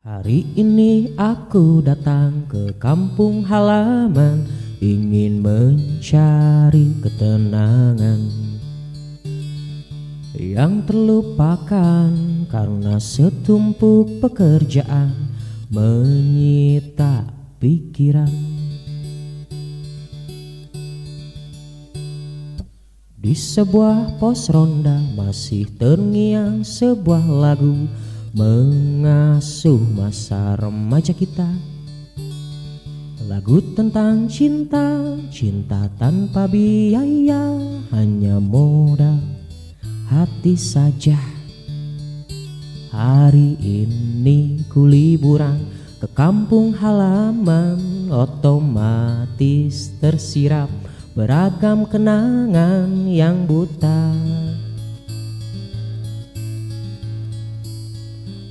Hari ini aku datang ke kampung halaman, ingin mencari ketenangan yang terlupakan karena setumpuk pekerjaan menyita pikiran. Di sebuah pos ronda masih terngiang sebuah lagu mengasuh masa remaja kita. Lagu tentang cinta, cinta tanpa biaya, hanya modal hati saja. Hari ini ku liburan ke kampung halaman, otomatis tersirat beragam kenangan yang buta.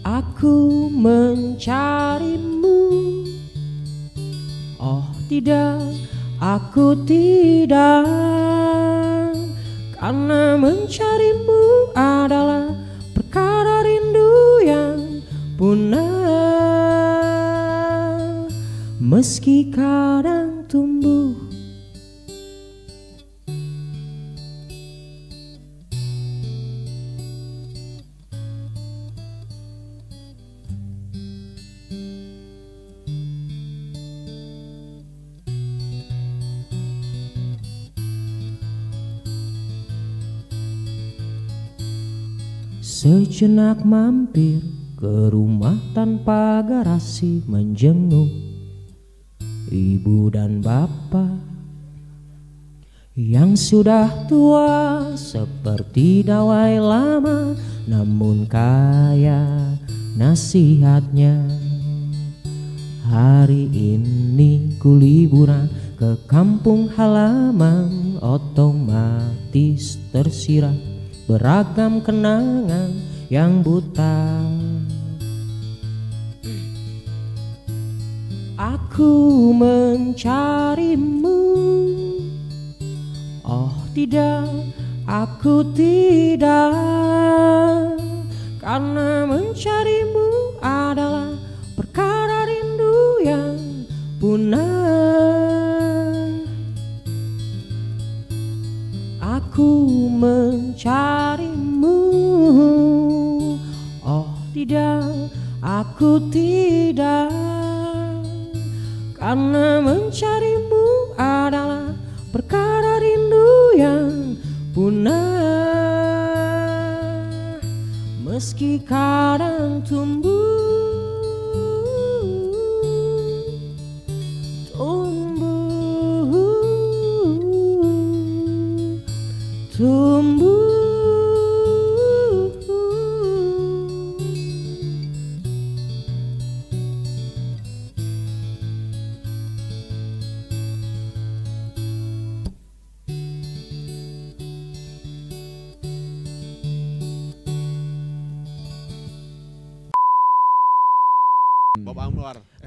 Aku mencarimu, oh tidak, aku tidak, karena mencarimu adalah perkara rindu yang punah, meski kadang tumbuh. Sejenak mampir ke rumah tanpa garasi, menjenguk ibu dan bapak yang sudah tua seperti dawai lama, namun kaya nasihatnya. Hari ini ku liburan ke kampung halaman, otomatis tersirat beragam kenangan yang buta. Aku mencarimu, oh tidak, aku tidak, karena mencarimu adalah perkara rindu yang punah. Aku mencarimu, oh tidak, aku tidak, karena mencarimu adalah perkara rindu yang punah, meski kadang tumbuh.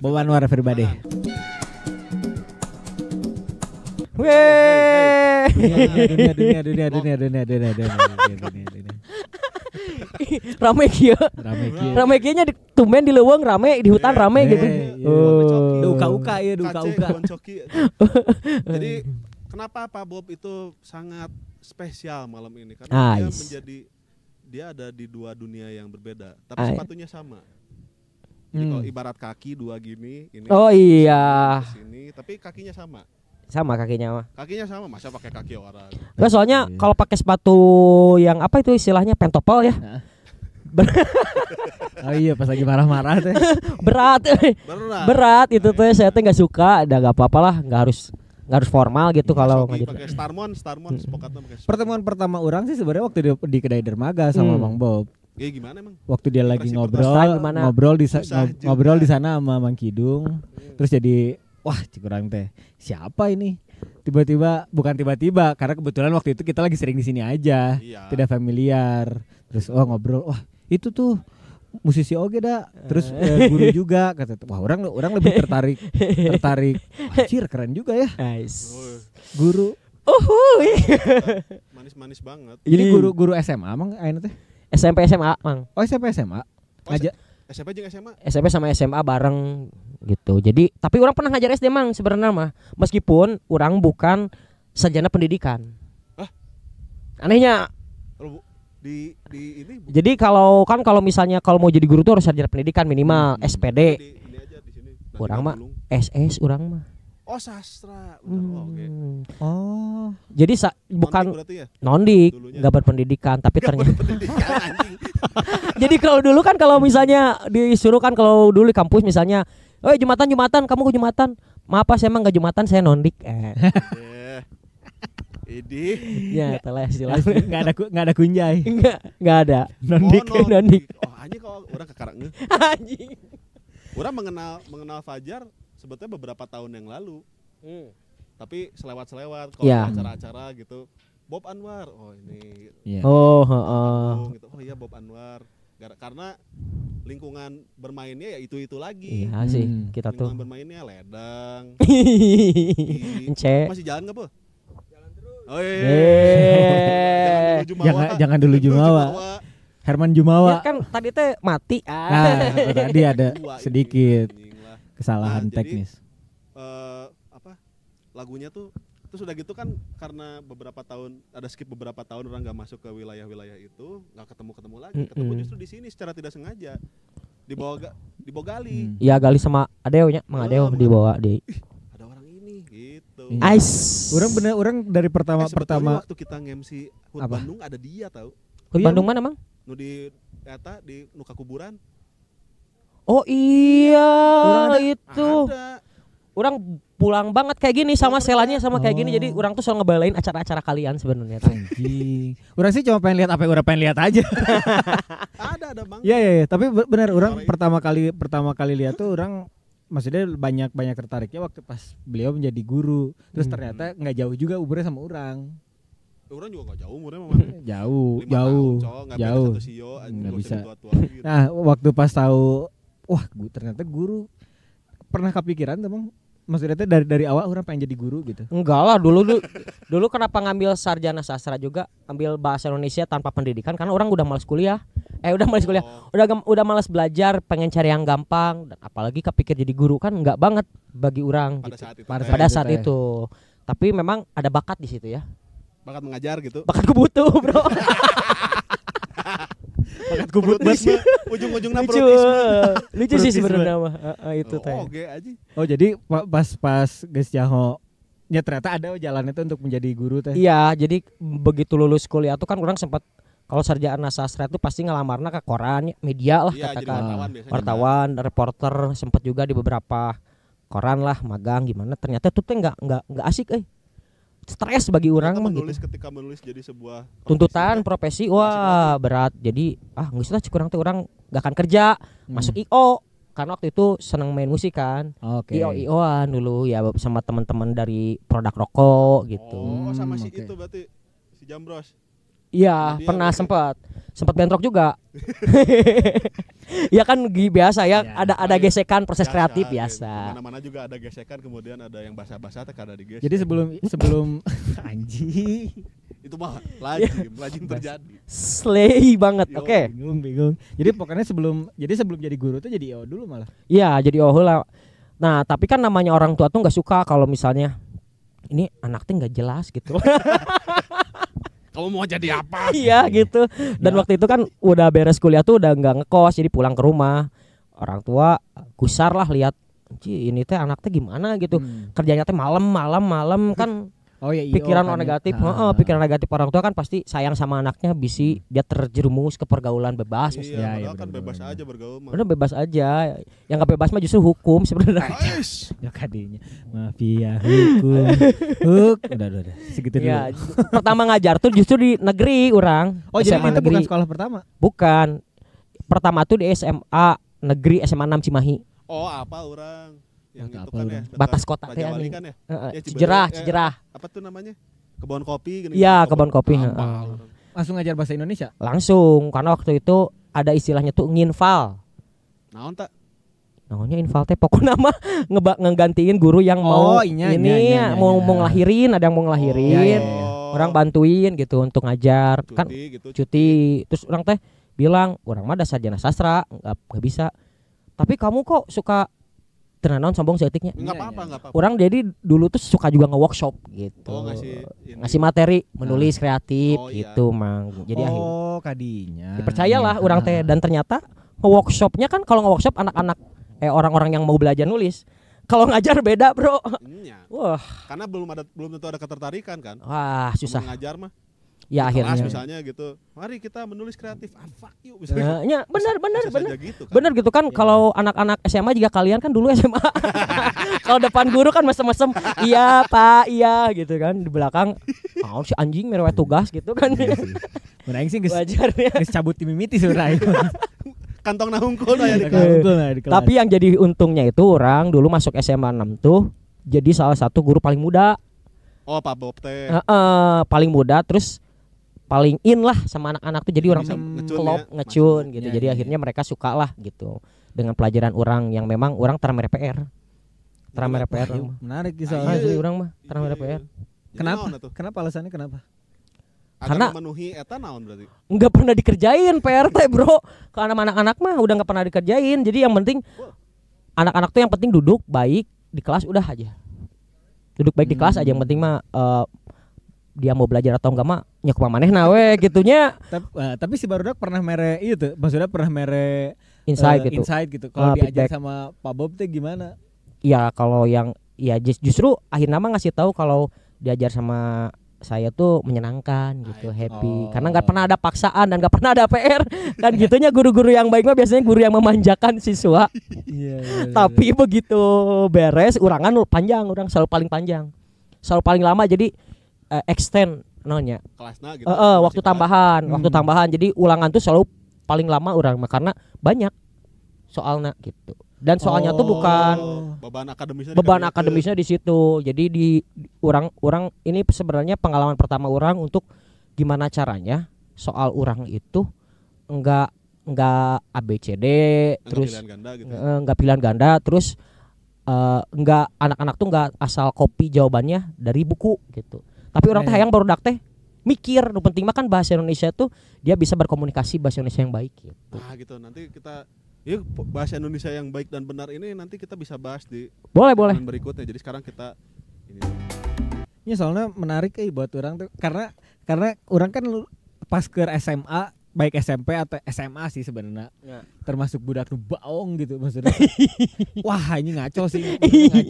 Bob Anwar everybody. Weh. Dunia. Rame kieu. Rame kieu nya tumben di leuweung rame, di hutan rame gitu. Duka-uka ya, duka-uka. Jadi kenapa Pak Bob itu sangat spesial malam ini? Karena dia ada di dua dunia yang berbeda, tapi sepatunya sama. Jadi kalau ibarat kaki dua gini, ini oh iya. Sini, tapi kakinya sama. Sama kakinya mah. Kakinya sama, masa pakai kaki orang. Enggak, soalnya kalau pakai sepatu yang apa itu istilahnya pentopel ya. Oh iya, pas lagi marah-marah teh. Berat itu tuh saya teh enggak suka, udah enggak apa-apa lah, enggak harus formal gitu kalau enggak pakai Starmon sepokatnya pakai. Pertemuan pertama orang sih sebenarnya waktu di kedai dermaga sama Bang Bob. Ya gimana emang? Waktu dia lagi ngobrol di sana sama Mang Kidung. Terus jadi wah cikurang teh siapa ini? Tiba-tiba karena kebetulan waktu itu kita lagi sering di sini aja. Iya. Tidak familiar. Terus ngobrol, wah itu tuh musisi oge dah. Terus guru juga kata. Wah, orang lebih tertarik. Anjir keren juga ya. Nice. Guru. Manis-manis banget. Ini guru SMA emang ayeuna teh? SMP SMA, Mang. Oh, SMP SMA. SMP jeung SMA. SMP sama SMA bareng gitu. Jadi tapi orang pernah ngajar SD mang sebenarnya mah. Meskipun orang bukan sarjana pendidikan. Anehnya di ini. Jadi kalau misalnya kalau mau jadi guru tuh harus sarjana pendidikan minimal SPD. Ini aja di sini. Urang mah SS urang mah. Oh sastra. Oke. Oh. Jadi bukan ya? nondik, enggak berpendidikan tapi ternyata. Jadi kalau misalnya disuruh kan kalau dulu di kampus misalnya, "Oh, Jumatan, kamu ke Jumatan." "Maaf, saya emang enggak Jumatan, saya nondik." Ini. Ya, telah istilahnya. Enggak ada kunjai. Enggak ada. Nondik. Oh, anjing kalau orang kekarangnya. Anjing. Orang mengenal Fajar sebetulnya beberapa tahun yang lalu. Tapi selewat kalau acara-acara gitu. Bob Anwar. Oh, ini. Yeah. Oh, gitu. Oh iya Bob Anwar. Karena lingkungan bermainnya ya itu lagi. Iya sih, kita tuh. Lingkungan bermainnya ledang. Ence. Masih jalan enggak, Po? Oh iya. Jangan dulu Jumawa. Herman Jumawa. Ya kan tadi teh mati. Nah, tadi ada sedikit kesalahan teknis. Lagunya tuh terus udah gitu kan karena beberapa tahun skip beberapa tahun orang nggak masuk ke wilayah-wilayah itu, nggak ketemu lagi. Ketemu justru di sini secara tidak sengaja. Dibawa gali. Iya, gali sama Adeo nya, Mang Adeo dibawa di. Ada orang ini gitu. Ice. Orang dari pertama waktu kita nge-MC HUT Bandung ada dia tahu. HUT Bandung mana, Mang? Nu di nuka kuburan. Oh iya, itu. Ada. Orang pulang banget kayak gini sama selanya sama kayak gini. Jadi orang tuh selalu ngebelain acara-acara kalian sebenarnya. Anjing. Orang sih cuma pengen lihat apa yang orang pengen lihat aja. ada Bang. Iya, tapi benar orang pertama kali lihat tuh orang maksudnya banyak tertariknya waktu pas beliau menjadi guru. Terus ternyata enggak jauh juga umurnya sama orang. Orang juga gak jauh umurnya memang. jauh. Nggak bisa. Nah, waktu pas tahu wah, ternyata guru, pernah kepikiran tuh Bang? Maksudnya dari awal orang pengen jadi guru gitu. Enggak lah, dulu kenapa ngambil sarjana sastra juga, ambil bahasa Indonesia tanpa pendidikan karena orang udah malas kuliah. Udah malas belajar, pengen cari yang gampang dan apalagi kepikir jadi guru kan enggak banget bagi orang pada saat itu. Tapi memang ada bakat di situ ya. Bakat mengajar gitu. Bakat butuh, Bro. Bakat kubutisme. Ujung-ujungnya lucu sih sebenarnya mah. Itu teh. Oh, jadi pas Geus Jaho ya ternyata ada jalan itu untuk menjadi guru teh. Iya, jadi begitu lulus kuliah tuh kan orang sempat kalau sarjana sastra itu pasti ngelamarna ke koran, media lah katakan. Wartawan, reporter, sempat juga di beberapa koran lah, magang gimana. Ternyata tuh teh enggak asik stres bagi orang mah gitu. Ketika menulis jadi sebuah tuntutan profesi wah berat. Jadi geus lah kurang teh orang gak akan kerja, masuk IO karena waktu itu seneng main musik kan. IO-IOan dulu ya sama teman-teman dari produk rokok gitu. Oh, sama si itu berarti si Jambros. Iya, pernah sempat bentrok juga. Ya kan biasa ya, ada gesekan proses kreatif biasa. Mana-mana juga ada gesekan, kemudian ada yang basah-basah ada di gesek. Jadi sebelum anjing itu mah lajim terjadi. Slay banget. Oke. Bingung. Jadi pokoknya sebelum jadi guru tuh jadi IO dulu malah. Iya, jadi IO heula. Nah, tapi kan namanya orang tua tuh enggak suka kalau misalnya ini anaknya enggak jelas gitu. Kamu mau jadi apa? Iya gitu. Dan waktu itu kan udah beres kuliah tuh udah nggak ngekos, jadi pulang ke rumah. Orang tua gusar lah lihat, ini teh anak teh gimana gitu. Kerjanya teh malam kan. Oh ya, pikiran negatif, pikiran negatif orang tua kan pasti sayang sama anaknya, bisi dia terjerumus ke pergaulan bebas. Iya, kan bebas aja bergaul mah. Udah bebas aja, yang nggak bebas mah justru hukum sebenarnya. Ya kadinya, mafia hukum, udah segitu dulu. Ya, pertama ngajar tuh justru di negeri orang. Oh jadi itu bukan sekolah pertama? Bukan, pertama tuh di SMA negeri SMA 6 Cimahi. Oh apa orang? Yang itu kan ya batas kota teh kan ya. Cijerah. Apa tuh namanya? Kebun kopi gini. Iya, kebun kopi. Langsung ngajar bahasa Indonesia? Langsung, karena waktu itu ada istilahnya tuh nginval. Naon tak? Namanya inval teh pokoknya mah ngegantiin guru yang mau mau ngelahirin, ada yang mau ngelahirin. Orang bantuin gitu untuk ngajar, kan cuti. Terus orang teh bilang orang mah dasar sarjana sastra nggak bisa. Tapi kamu kok suka tenanon sombong seetiknya? Enggak apa-apa. Orang jadi dulu tuh suka juga nge-workshop gitu. Ngasih materi menulis kreatif gitu, Mang. Jadi kadinya. Dipercayalah orang teh, dan ternyata nge-workshopnya kan kalau nge-workshop anak-anak orang-orang yang mau belajar nulis. Kalau ngajar beda, Bro. Iya. Wah, karena belum tentu ada ketertarikan kan. Wah, susah. Ngajar mah. Ya akhirnya misalnya gitu. Mari kita menulis kreatif. Fuck you misalnya. Ya, benar. Gitu, kan? Benar gitu kan. Kalau anak-anak SMA juga kalian kan dulu SMA. Kalau depan guru kan mesem-mesem, iya Pak, iya gitu kan. Di belakang, si anjing merewet tugas gitu kan. Menang sih geus cabut di mimiti surai. Kantong nahungkul ya di kelas. Tapi yang jadi untungnya itu orang dulu masuk SMA 6 tuh jadi salah satu guru paling muda. Oh, Pak Bob teh. Paling muda, terus paling in lah sama anak-anak tuh, jadi orang klop ngecun gitu. Jadi akhirnya mereka suka lah gitu dengan pelajaran orang yang memang orang teramere PR. Teramere PR. Menarik kisah. Asli orang mah teramere PR. Kenapa alasannya kenapa? Karena memenuhi eta naon berarti. Enggak pernah dikerjain PR teh, Bro. Kalau anak-anak mah udah enggak pernah dikerjain. Jadi yang penting anak-anak tuh yang penting duduk baik di kelas udah aja. Duduk baik di kelas aja, yang penting mah dia mau belajar atau enggak mah nya kumaha manehna we gitunya. Tapi si barudak pernah mere itu, maksudnya pernah mere insight gitu. Kalau diajar sama Pak Bob teh gimana? Ya kalau yang ya justru akhirnya mah ngasih tahu kalau diajar sama saya tuh menyenangkan gitu, happy. Karena enggak pernah ada paksaan dan enggak pernah ada PR. Kan gitunya guru-guru yang baik mah biasanya guru yang memanjakan siswa. Tapi begitu beres urangan panjang, orang selalu paling panjang. Selalu paling lama, jadi extend namanya kelasnya gitu. Waktu tambahan. Jadi ulangan tuh selalu paling lama orang mah karena banyak soalnya gitu. Dan soalnya tuh bukan beban akademisnya di situ. Jadi di orang ini sebenarnya pengalaman pertama orang untuk gimana caranya soal orang itu enggak ABCD terus enggak pilihan ganda terus enggak anak-anak tuh enggak asal copy jawabannya dari buku gitu. Tapi orang teh hayang barudak teh mikir, nu penting mah kan bahasa Indonesia tuh dia bisa berkomunikasi bahasa Indonesia yang baik gitu. Nah gitu, nanti kita bahasa Indonesia yang baik dan benar ini nanti kita bisa bahas di boleh berikutnya. Jadi sekarang kita ini soalnya menarik buat orang tuh karena orang kan pas ke SMA baik SMP atau SMA sih sebenarnya termasuk budak nu baong gitu maksudnya. Wah ini ngaco sih,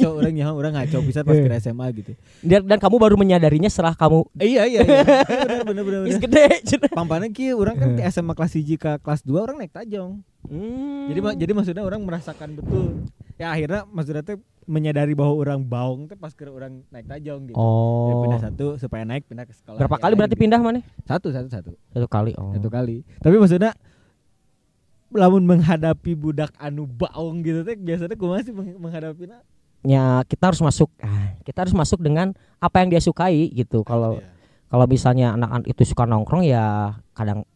orang ngaco bisa pas ke SMA gitu. Dan kamu baru menyadarinya setelah kamu iya bener. Gede. Pampana kieu orang kan di SMA kelas 1 ke kelas 2 orang naik tajong. Jadi maksudnya orang merasakan betul. Ya akhirnya maksudnya tuh menyadari bahwa orang baong tuh pas ke orang naik tajong gitu. Jadi pindah satu supaya naik pindah ke sekolah. Berapa kali berarti pindah mana? Satu kali. Satu kali. Tapi maksudnya lamun menghadapi budak anu baong gitu teh biasanya kumaha sih menghadapinya? Ya kita harus masuk dengan apa yang dia sukai gitu. Kalau misalnya anak-anak itu suka nongkrong ya kadang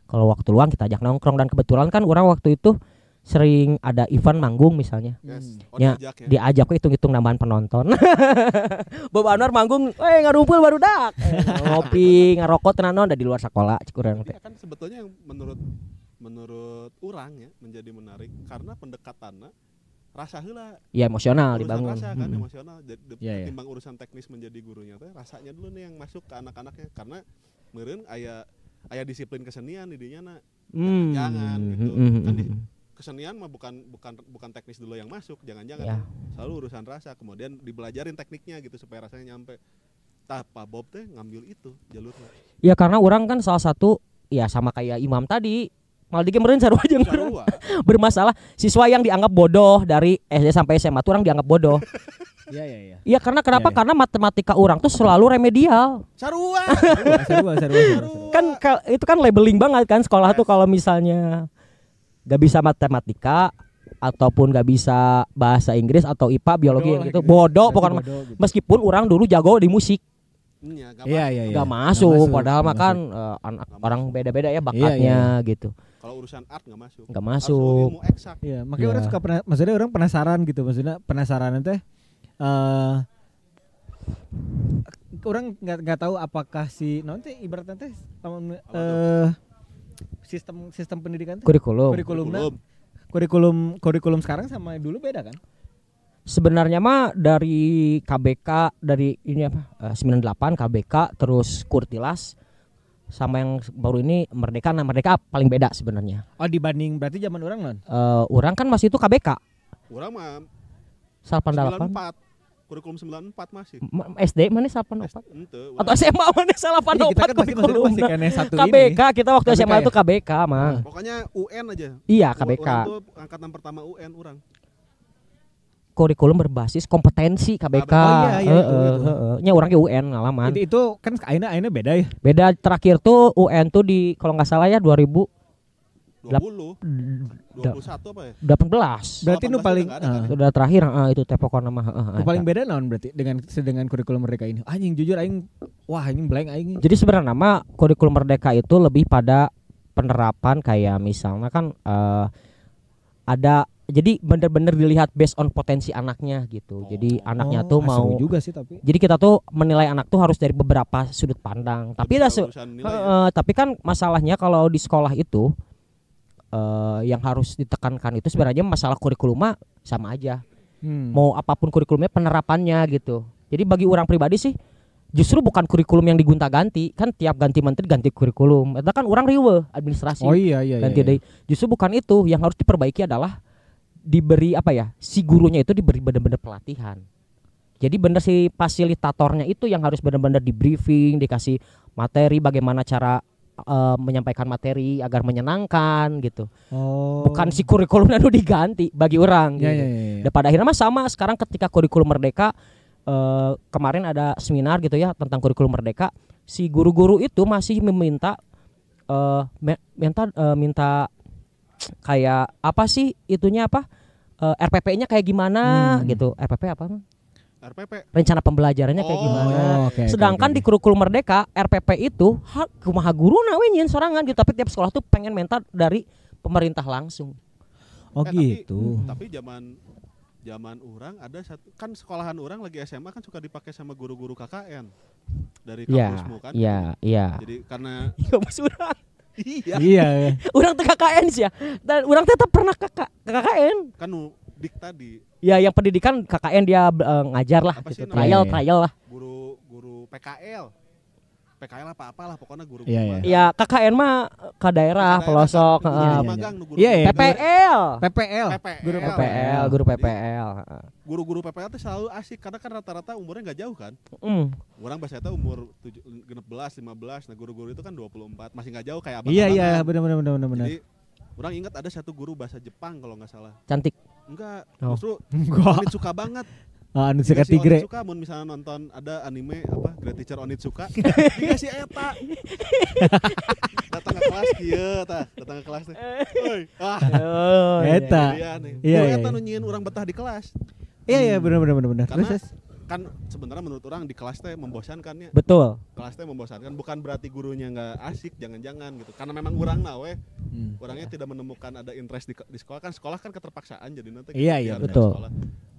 kalau waktu luang kita ajak nongkrong, dan kebetulan kan orang waktu itu sering ada event manggung misalnya. Diajak ke hitung-hitung nambahan penonton. Bob Anwar manggung, ngarumpul barudak. Ngopi, ngarokok tenanon da di luar sekolah cikurang teh. Kan sebetulnya yang menurut orang ya menjadi menarik karena pendekatannya rasa heula. Ya emosional dibangun. Rasa kan emosional ketimbang urusan teknis menjadi gurunya teh, rasanya dulu nih yang masuk ke anak-anaknya karena meureun aya disiplin kesenian di dinya na. Jangan gitu. Kan kesenian mah bukan teknis dulu yang masuk, jangan-jangan selalu urusan rasa, kemudian dibelajarin tekniknya gitu supaya rasanya nyampe. Pak Bob teh ngambil itu jalurnya. Ya karena orang kan salah satu ya sama kayak Imam tadi, malah dikemarin sarua jeung bermasalah siswa yang dianggap bodoh dari SD sampai SMA tuh orang dianggap bodoh. Iya. Iya karena kenapa? Karena matematika orang tuh selalu remedial. Sarua. Kan itu kan labeling banget kan sekolah tuh kalau misalnya gak bisa matematika ataupun gak bisa bahasa Inggris atau IPA biologi gitu bodoh pokoknya gitu. Meskipun orang dulu jago di musik gak masuk padahal mah kan orang beda-beda ya bakatnya gitu. Kalau urusan art gak masuk. Ilmu eksak. Iya, makanya orang suka maksudnya orang penasaran gitu, maksudnya penasaran teh orang nggak tahu apakah si nanti ibaratnya teh sistem pendidikan tuh? Kurikulum sekarang sama dulu beda kan? Sebenarnya mah dari KBK, dari ini apa 98 KBK, terus Kurtilas sama yang baru ini Merdeka. Nah Merdeka paling beda sebenarnya. Oh dibanding berarti zaman orang non? Orang kan masih itu KBK. Orang mah 98. Kurikulum 94 masih. SD mana 84? Atau SMA mana 84 kita kan kurikulum KBK ini. Kita waktu SMA itu KBK mah. Pokoknya UN aja. Iya KBK. Orang tuh angkatan pertama UN orang. Kurikulum berbasis kompetensi KBK. Nya orangnya UN ngalaman. Itu kan akhirnya beda ya. Beda terakhir tuh UN tuh di kalau nggak salah ya 2021 apa ya? 18. Berarti nu paling sudah terakhir itu tepokona mah. Paling beda naon berarti dengan kurikulum Merdeka ini. Anjing jujur aing blank aing. Jadi sebenarnya nama kurikulum Merdeka itu lebih pada penerapan kayak misalnya kan ada jadi benar-benar dilihat based on potensi anaknya gitu. Jadi anaknya tuh mau juga sih tapi. Jadi kita tuh menilai anak tuh harus dari beberapa sudut pandang. Tapi tapi kan masalahnya kalau di sekolah itu yang harus ditekankan itu sebenarnya masalah kurikulum sama aja. Mau apapun kurikulumnya penerapannya gitu. Jadi bagi orang pribadi sih justru bukan kurikulum yang digonta-ganti. Kan tiap ganti menteri ganti kurikulum. Itu kan orang riweuh administrasi. Oh iya. Ganti. Justru bukan itu, yang harus diperbaiki adalah diberi si gurunya itu diberi benar-benar pelatihan. Jadi benar si fasilitatornya itu yang harus benar-benar di briefing, dikasih materi bagaimana cara menyampaikan materi agar menyenangkan gitu. Bukan si kurikulumnya itu diganti bagi orang gitu. Dan pada akhirnya sama sekarang ketika kurikulum Merdeka kemarin ada seminar gitu ya tentang kurikulum Merdeka, si guru-guru itu masih meminta minta kayak apa sih itunya RPP-nya kayak gimana gitu. RPP apa? RPP. Rencana pembelajarannya kayak gimana. Sedangkan di kurikulum Merdeka RPP itu kumaha guruna we nyieun sorangan gitu, tapi tiap sekolah tuh pengen minta dari pemerintah langsung. Gitu. Tapi zaman orang ada satu kan sekolahan orang lagi SMA kan suka dipakai sama guru-guru KKN dari kampusmu kan. Iya. Jadi karena kampus urang. Iya. Urang teh KKN sih ya. Dan urang teh pernah KKN. Kan dik tadi. Ya yang pendidikan KKN dia ngajar lah gitu. Trial lah. Guru PKL apa-apalah pokoknya guru. Iya, KKN mah ke daerah pelosok. PPL. Guru PPL. Guru PPL itu selalu asik karena kan rata-rata umurnya enggak jauh kan. Orang bahasa eta umur 16, 15. Nah, guru-guru itu kan 24, masih enggak jauh kayak abang-abangan. Iya, benar. Jadi orang ingat ada satu guru bahasa Jepang kalau enggak salah. Cantik. Enggak, justru suka banget. Onitsuka Tigre. Onitsuka mun misalnya nonton ada anime Great Teacher Onitsuka. Si eta. Datang ke kelas kieu tah, datang ke kelas teh. Euy. Eta. Iya. Eta nu nyieun urang betah di kelas. Iya, benar. Karena kan sebenarnya menurut orang di kelas teh membosankan ya. Betul. Kelas teh membosankan bukan berarti gurunya enggak asik, jangan-jangan gitu. Karena memang urangna we. Orangnya tidak menemukan ada interest di sekolah kan keterpaksaan jadi nanti. Iya, betul. Sekolah.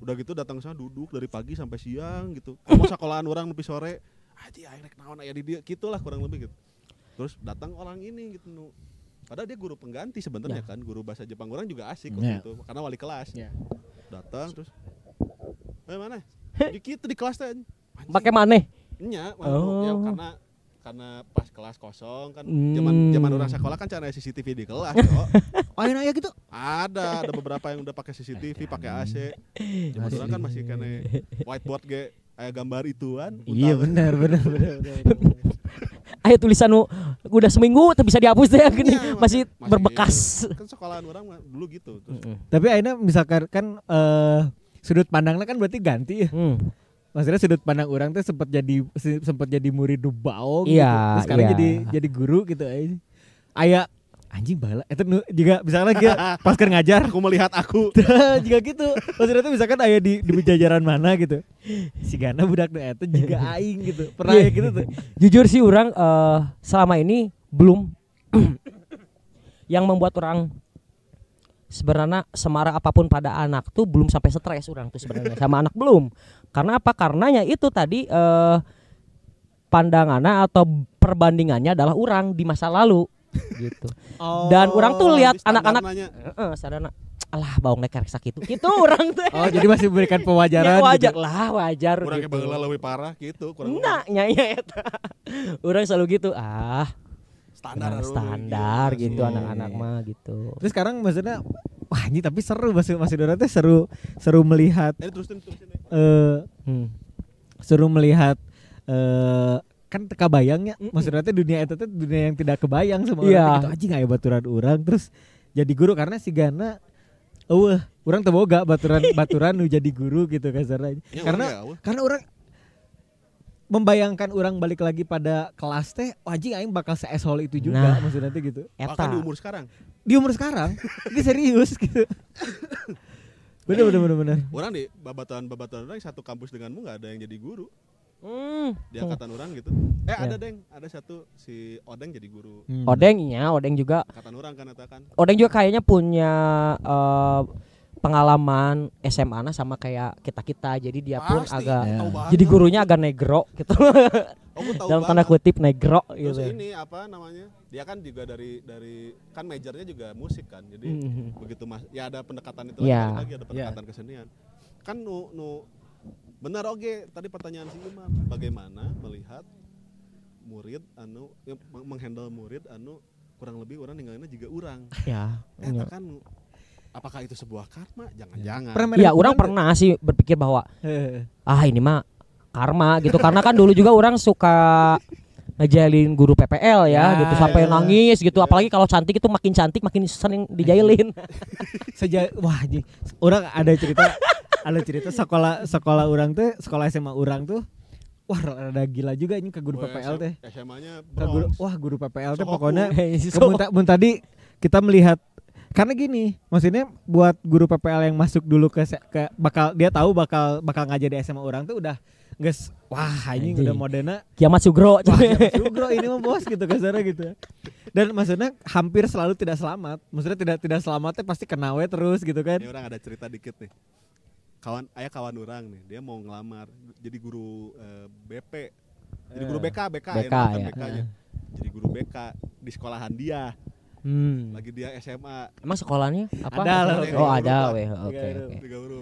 Udah gitu datang sana duduk dari pagi sampai siang gitu. Mau sekolahan orang lebih sore, aji aing rek naon aya di dieu gitulah kurang lebih gitu. Terus datang orang ini gitu nu. Padahal dia guru pengganti sebenarnya kan, guru bahasa Jepang orang juga asik waktu itu karena wali kelas. Datang terus mana? Gitu di kelas teh. Pakai maneh? Nya, ya karena pas kelas kosong kan zaman orang sekolah kan cara CCTV di kelas kok. Oh iya gitu. Ada beberapa yang udah pakai CCTV, pakai AC. Zaman orang kan masih kene whiteboard ge aya gambar ituan. Iya benar. Aya tulisan udah seminggu tapi bisa dihapus deh gini masih berbekas. Kan sekolahan orang dulu gitu. Tapi akhirnya misalkan kan sudut pandangnya kan berarti ganti ya. Maksudnya sudut pandang orang tuh sempat jadi murid baong gitu. Terus sekarang jadi guru gitu aja. Aya anjing bala eta juga misalnya lagi pas keur ngajar aku melihat aku. Juga gitu. Maksudnya tuh misalkan aya di jajaran mana gitu. Sigana budak eta juga aing gitu. Pernah gitu tuh. Jujur sih orang selama ini belum yang membuat orang sebenarnya semarah apapun pada anak tuh belum sampai stres orang tuh sebenarnya sama anak belum. Karena apa? Karenanya itu tadi pandangannya atau perbandingannya adalah orang di masa lalu. gitu. Dan orang tuh lihat anak-anak sadana alah baung nek sakitu. Gitu orang tuh. Oh, jadi masih memberikan pewajaran. Ya, wajar gitu. Lah, wajar. Urang gitu. baheula leuwih parah gitu, kurang. Nah, nya eta. Urang selalu gitu. Standar gitu anak-anak mah gitu. Terus sekarang maksudnya wah ini tapi seru masih Dora teh seru melihat. Terusin. Seru melihat kan teka bayangnya maksudnya teh dunia itu tuh dunia yang tidak kebayang sama orang gitu anjing aya baturan urang terus jadi guru karena si Gana urang teu boga baturan nu jadi guru gitu kasarnya. Karena orang membayangkan orang balik lagi pada kelas teh anjing aing bakal se-asshole itu juga maksudnya teh gitu. Bahkan di umur sekarang. Ini serius gitu. Bener. Orang di babaturan orang satu kampus denganmu enggak ada yang jadi guru. Di angkatan orang gitu. Ada satu si Odeng jadi guru. Odeng juga. Angkatan orang kan katakan. Odeng juga kayaknya punya pengalaman SMA-na sama kayak kita. Jadi dia pun agak jadi gurunya agak negro gitu. Dalam tanda kutip negro gitu. Terus ini apa namanya? Dia kan juga dari kan majornya juga musik kan. Jadi begitu ya ada pendekatan itu lagi ada pendekatan kesenian. Kan benar oke tadi pertanyaan si Imam bagaimana melihat murid menghandle murid kurang lebih orang ninggalinnya juga orang. Ya. Kan apakah itu sebuah karma? Jangan-jangan. Ya, orang pernah sih berpikir bahwa ini mah karma gitu karena kan dulu juga orang suka ngejailin guru PPL gitu sampai nangis gitu apalagi kalau cantik itu makin cantik makin sering dijailin. Orang ada cerita sekolah orang tuh sekolah SMA orang tuh rada gila juga ini ke guru PPL teh. SMA-nya guru PPL teh pokoknya mun tadi kita melihat karena gini, maksudnya buat guru PPL yang masuk dulu ke dia tahu bakal ngajar di SMA orang tuh udah guys, ini udah modena kiamat sugro. Sugro ini mah bos gitu kasarnya gitu. Dan maksudnya hampir selalu tidak selamat. Maksudnya tidak selamatnya pasti kena terus gitu kan. Ini orang ada cerita dikit nih. Kawan orang nih, dia mau ngelamar jadi guru BP. Jadi guru BK ya. BK-nya. Jadi guru BK di sekolahan dia. Lagi dia SMA. Emang sekolahnya apa? Ada. Oke.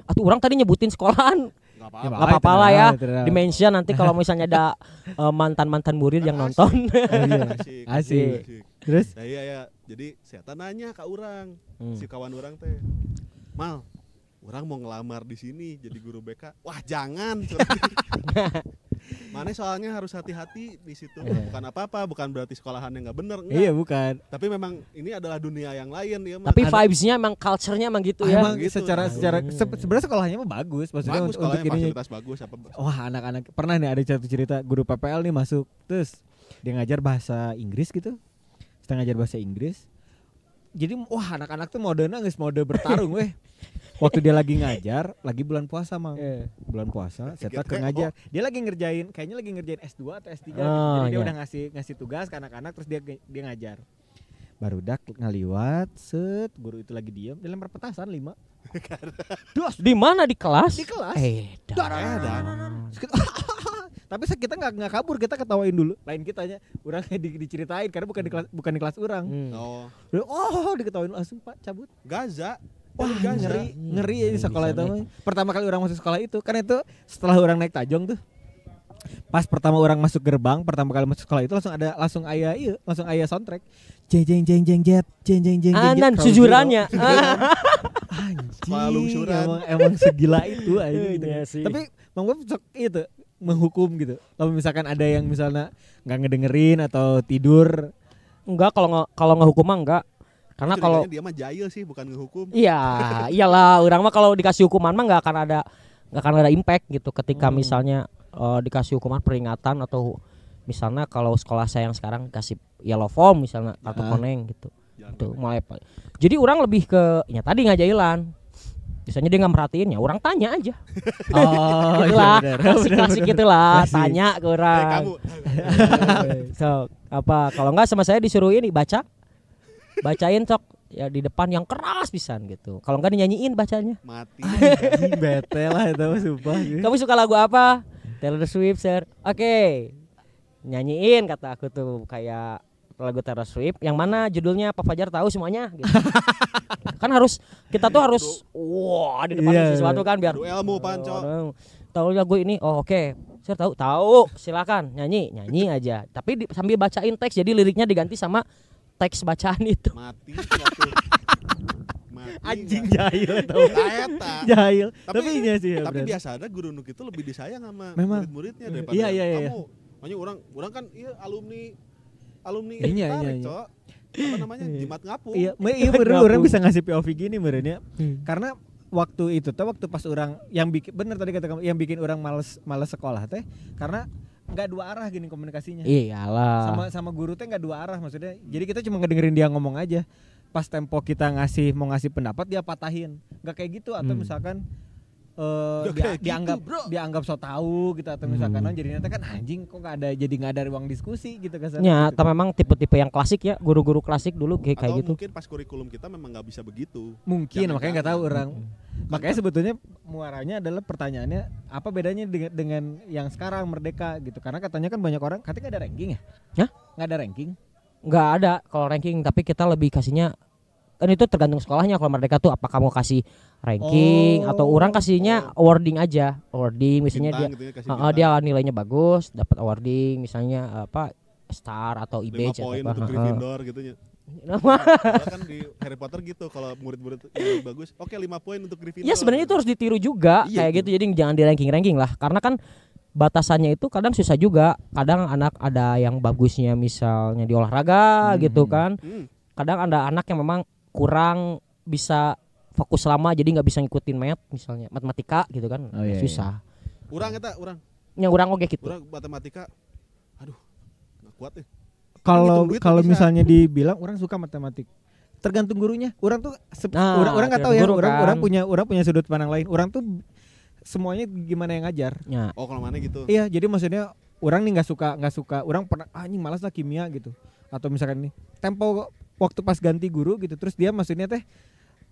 Atuh orang tadi nyebutin sekolahan. Enggak apa-apa lah ya. Dimension nanti kalau misalnya ada mantan-mantan murid yang nonton. Asik. Terus? Iya. Jadi saya nanya ke orang, si kawan orang teh. Mal, orang mau ngelamar di sini jadi guru BK. Wah, jangan. Mana soalnya harus hati-hati di situ. Bukan apa-apa, bukan berarti sekolahan yang enggak benar, enggak. Iya, bukan. Tapi memang ini adalah dunia yang lain ya, Tapi vibes-nya emang culture-nya emang gitu ya. Emang gitu, secara sebenarnya sekolahnya mah bagus, maksudnya bagus, untuk ini fasilitas bagus apa. Anak-anak pernah nih ada satu cerita guru PPL nih masuk, terus dia ngajar bahasa Inggris gitu. Setelah ngajar bahasa Inggris. Jadi anak-anak tuh modenya geus mode bertarung weh. Waktu dia lagi ngajar, lagi bulan puasa Mang. Bulan puasa, saya ke ngajar. Dia lagi kayaknya lagi ngerjain S2 atau S3 gitu. Jadi dia udah ngasih tugas ke anak-anak terus dia ngajar. Barudak ngaliwat, guru itu lagi diam, dia lempar petasan 5. Di mana di kelas? Di kelas. Edan. Tapi kita nggak kabur, kita ketawain dulu. Lain kitanya, orang diceritain karena bukan di kelas orang. Diketawain langsung Pak cabut. Gaza. Ngeri ya di sekolah itu. Pertama kali orang masuk sekolah itu, kan itu setelah orang naik Tajong tuh. Pas pertama orang masuk gerbang, pertama kali masuk sekolah itu langsung aya soundtrack. Jeng jet. Anan sujurannya. Anjing. Emang segila itu aja gitu. Tapi Mang Bob itu menghukum gitu. Kalau misalkan ada yang misalnya enggak ngedengerin atau tidur, enggak kalau ngehukum mah enggak. Karena kalau dia mah jahil sih bukan ngehukum. Iya, iyalah orang mah kalau dikasih hukuman mah enggak akan ada impact gitu ketika misalnya dikasih hukuman peringatan atau misalnya kalau sekolah saya yang sekarang kasih yellow form misalnya kartu kuning gitu. Itu mulai. Jadi orang lebih ke tadi ngajailan. Biasanya dia enggak merhatiin ya, orang tanya aja. Gitulah. Klasik gitulah, tanya ke orang. So, kalau enggak sama saya disuruh ini bacain sok ya di depan yang keras pisan gitu. Kalau enggak dinyanyiin bacanya. Mati. Anjing bete lah itu sumpah. Kamu suka lagu apa? Taylor Swift, sir. Oke. Nyanyiin kata aku tuh kayak lagu Taylor Swift yang mana judulnya Pak Fajar tahu semuanya gitu. Kan kita tuh harus di depan sesuatu kan biar ilmu panco. Tahu lagu ini, oke. Saya tahu, silakan nyanyi aja. Tapi sambil bacain teks, jadi liriknya diganti sama teks bacaan itu. Mati. Anjing jahil tahu. Jahil. Tapi iya sih. Tapi biasanya guru nuk itu lebih disayang sama murid-muridnya daripada kamu. Makanya orang kan alumni iya. Cok. Apa namanya? Jimat ngapung. Iya, orang bisa ngasih POV gini merenya. Karena waktu itu waktu pas orang yang bikin bener tadi kata kamu yang bikin orang males sekolah teh karena nggak dua arah gini komunikasinya. Iyalah. Sama guru teh nggak dua arah maksudnya. Jadi kita cuma ngedengerin dia ngomong aja. Pas tempo kita mau ngasih pendapat dia patahin. Nggak kayak gitu atau misalkan dianggap so tahu gitu atau misalkan jadinya kan anjing kok nggak ada ruang diskusi gitu kan. Ya, atau memang tipe-tipe yang klasik ya, guru-guru klasik dulu kayak gitu. Atau mungkin pas kurikulum kita memang nggak bisa begitu. Mungkin makanya nggak tahu orang. Makanya sebetulnya muaranya adalah pertanyaannya apa bedanya dengan yang sekarang Merdeka gitu. Karena katanya kan banyak orang katanya nggak ada ranking ya? Hah? Nggak ada ranking? Nggak ada kalau ranking, tapi kita lebih kasihnya kan itu tergantung sekolahnya. Kalau Merdeka tuh apa kamu kasih ranking atau orang kasihnya awarding aja. Awarding misalnya bintang, dia dia nilainya bagus, dapat awarding misalnya apa star atau IB 5 poin untuk Gryffindor gitu ya. Kan di Harry Potter gitu kalau murid-murid yang bagus, oke 5 poin untuk Gryffindor. Ya sebenarnya itu harus ditiru juga kayak gitu. Jadi jangan di ranking lah. Karena kan batasannya itu kadang susah juga. Kadang anak ada yang bagusnya misalnya di olahraga gitu kan. Kadang ada anak yang memang kurang bisa fokus lama jadi nggak bisa ngikutin misalnya matematika gitu kan. Susah. Urang eta urang. Yang urang oge gitu. Urang matematika aduh nggak kuat ya. Kalau misalnya dibilang orang suka matematik. Tergantung gurunya. Orang tuh orang enggak tahu ya. Orang punya sudut pandang lain. Orang tuh semuanya gimana yang ngajar. Ya. Oh, kalau mana gitu. Iya, jadi maksudnya orang nih enggak suka. Orang pernah anjing malas lah kimia gitu. Atau misalkan nih tempo waktu pas ganti guru gitu. Terus dia maksudnya teh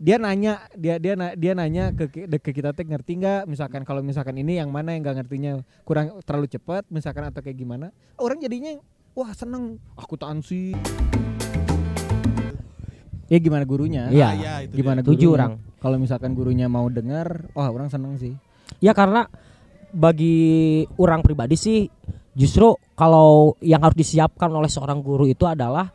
dia nanya ke kita teh ngerti enggak? Misalkan kalau misalkan ini yang mana yang enggak ngertinya kurang terlalu cepat misalkan atau kayak gimana. Orang jadinya wah seneng akuntansi. Ya gimana gurunya? Iya, itu gimana gurunya? Orang. Kalau misalkan gurunya mau dengar, wah orang seneng sih. Ya karena bagi orang pribadi sih justru kalau yang harus disiapkan oleh seorang guru itu adalah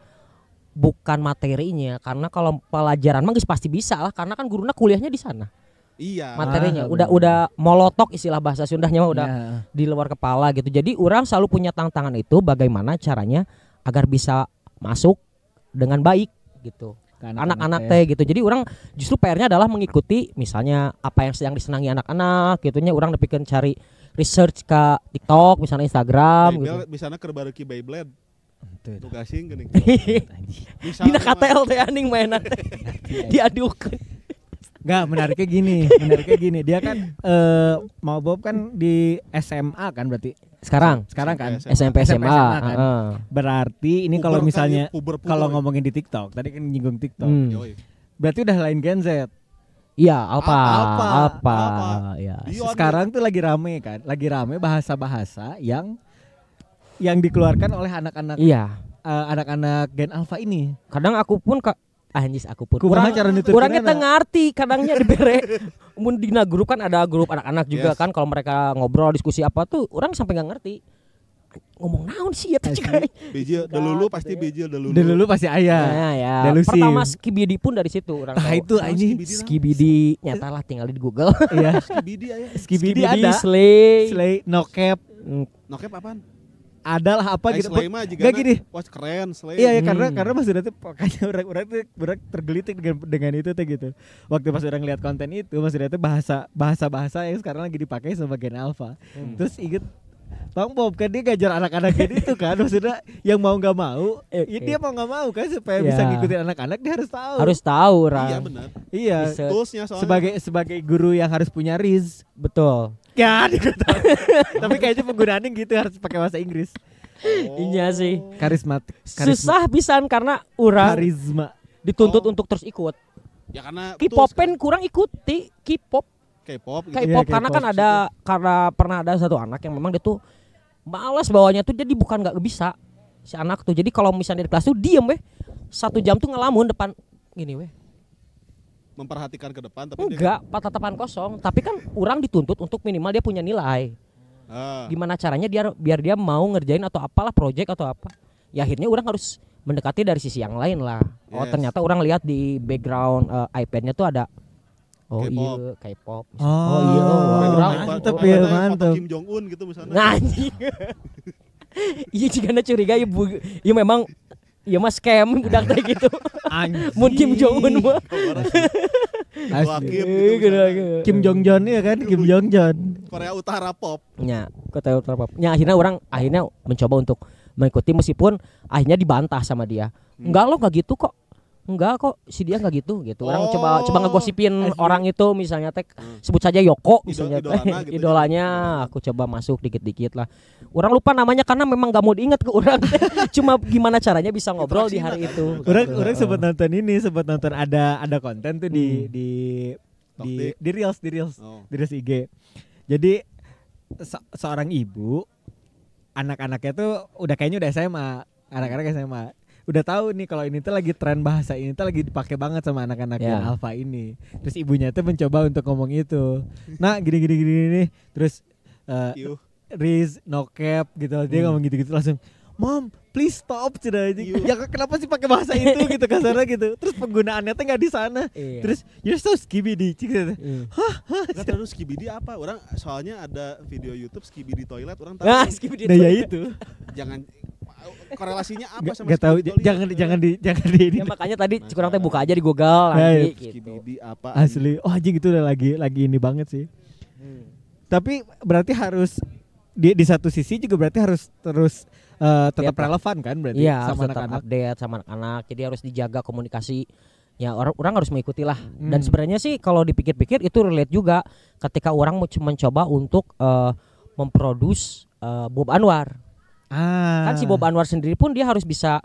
bukan materinya. Karena kalau pelajaran mah pasti bisa lah karena kan gurunya kuliahnya di sana. Iya. Materinya udah molotok istilah bahasa Sundanya udah di luar kepala gitu. Jadi orang selalu punya tantangan itu bagaimana caranya agar bisa masuk dengan baik gitu. Anak-anak teh gitu. Jadi orang justru PR-nya adalah mengikuti misalnya apa yang sedang disenangi anak-anak gitunya. Orang dipikir cari research ke TikTok misalnya Instagram gitu. Misalnya kerbareki Beyblade. Tuh gasing geuning. Dina KTL teh aning mainan teh. Diadukeun. Enggak, menariknya gini. Dia kan mau Bob kan di SMA kan berarti. Sekarang kan SMP SMA kan. Berarti ini kalau misalnya kalau ngomongin di TikTok, tadi kan nyinggung TikTok. Berarti udah lain Gen Z. Iya, apa. Ya. Sekarang tuh lagi rame bahasa-bahasa yang dikeluarkan oleh anak-anak. Iya. Anak-anak Gen Alpha ini. Kadang aku pun kurang orangnya teu ngarti kadangnya dibere mun dina grup kan ada grup anak-anak juga kan kalau mereka ngobrol diskusi apa tuh orang sampai enggak ngerti ngomong naon sih eta cek bijil dulu pasti bijil dulu pasti aya ya. Pertama Skibidi pun dari situ orang tahu itu anjing Skibidi nyatalah tinggal di Google iya Skibidi ada Slay nokep apaan adalah apa gitu. Gak gini. Wah keren Slay. Iya karena maksudnya tuh makanya orang tergelitik dengan itu tuh gitu. Waktu pas orang lihat konten itu maksudnya tuh bahasa yang sekarang lagi dipakai sama Gen Alpha. Terus inget Bang Bob kan dia ngajar anak-anak itu kan maksudnya yang mau nggak mau, dia mau nggak mau kan supaya bisa ngikutin anak-anak dia harus tahu. Harus tahu orang. Iya benar. Iya. Sebagai guru yang harus punya riz. Betul. Ya, tapi kayaknya penggunaannya gitu harus pakai bahasa Inggris. Iya sih. Karismatik. Susah pisan karena orang karisma dituntut untuk terus ikut. Ya karena K-pop-pen kurang ikuti K-pop karena kan ada karena pernah ada satu anak yang memang dia tuh malas bawanya tuh jadi bukan nggak bisa si anak tuh. Jadi kalau misalnya di kelas tuh diem weh 1 jam tuh ngelamun depan gini weh. Memperhatikan ke depan tapi enggak, tatapan kosong. Tapi kan orang dituntut untuk minimal dia punya nilai. Gimana caranya biar dia mau ngerjain atau apalah project atau apa. Ya akhirnya orang harus mendekati dari sisi yang lain lah. Oh ternyata orang lihat di background iPad-nya tuh ada iya K-pop. Mantep ya, mantep. Kim Jong Un gitu misalnya. Nah, iya jika curiga ya memang ya mas scam udah kayak gitu. Mun Kim Jong Un mah. Kim Jong Jon ya kan, Kim Jong Jon. Korea Utara pop. Ya, Korea Utara pop. Ya akhirnya orang mencoba untuk mengikuti meskipun akhirnya dibantah sama dia. Enggak lo enggak gitu kok. Enggak kok si dia enggak gitu. Orang coba ngegosipin orang itu misalnya sebut saja Yoko misalnya idolanya aku coba masuk dikit-dikit lah. Orang lupa namanya karena memang enggak mau diingat ke orang. Cuma gimana caranya bisa ngobrol di hari itu. Orang sempat nonton ada konten tuh di Reels IG. Jadi seorang ibu anak-anaknya tuh kayaknya udah SMA, anak-anak SMA. Udah tahu nih kalau ini tuh lagi tren bahasa ini tuh lagi dipakai banget sama anak-anak yang alpha ini. Terus ibunya tuh mencoba untuk ngomong itu. Nah, gini nih. Terus Riz no cap gitu. Dia ngomong gitu-gitu langsung, "Mom, please stop." Ya kenapa sih pakai bahasa itu gitu kasarnya gitu. Terus penggunaannya tuh enggak di sana. Terus you're so skibidi gitu. Enggak tahu skibidi apa. Orang soalnya ada video YouTube skibidi toilet orang tahu. Nah, skibidi toilet. Ya itu. Jangan korelasinya apa sama nggak tahu, jangan di ini. Ya, makanya tadi kurang teh buka aja di Google lagi gitu. Skibidi apa asli anjing itu udah lagi ini banget sih. Tapi berarti harus di satu sisi juga berarti harus terus tetap relevan kan berarti sama anak-anak, update sama anak-anak. Jadi harus dijaga komunikasi. Ya orang harus mengikuti lah. Dan sebenarnya sih kalau dipikir-pikir itu relate juga ketika orang mencoba untuk memproduce Bob Anwar. Kan si Bob Anwar sendiri pun dia harus bisa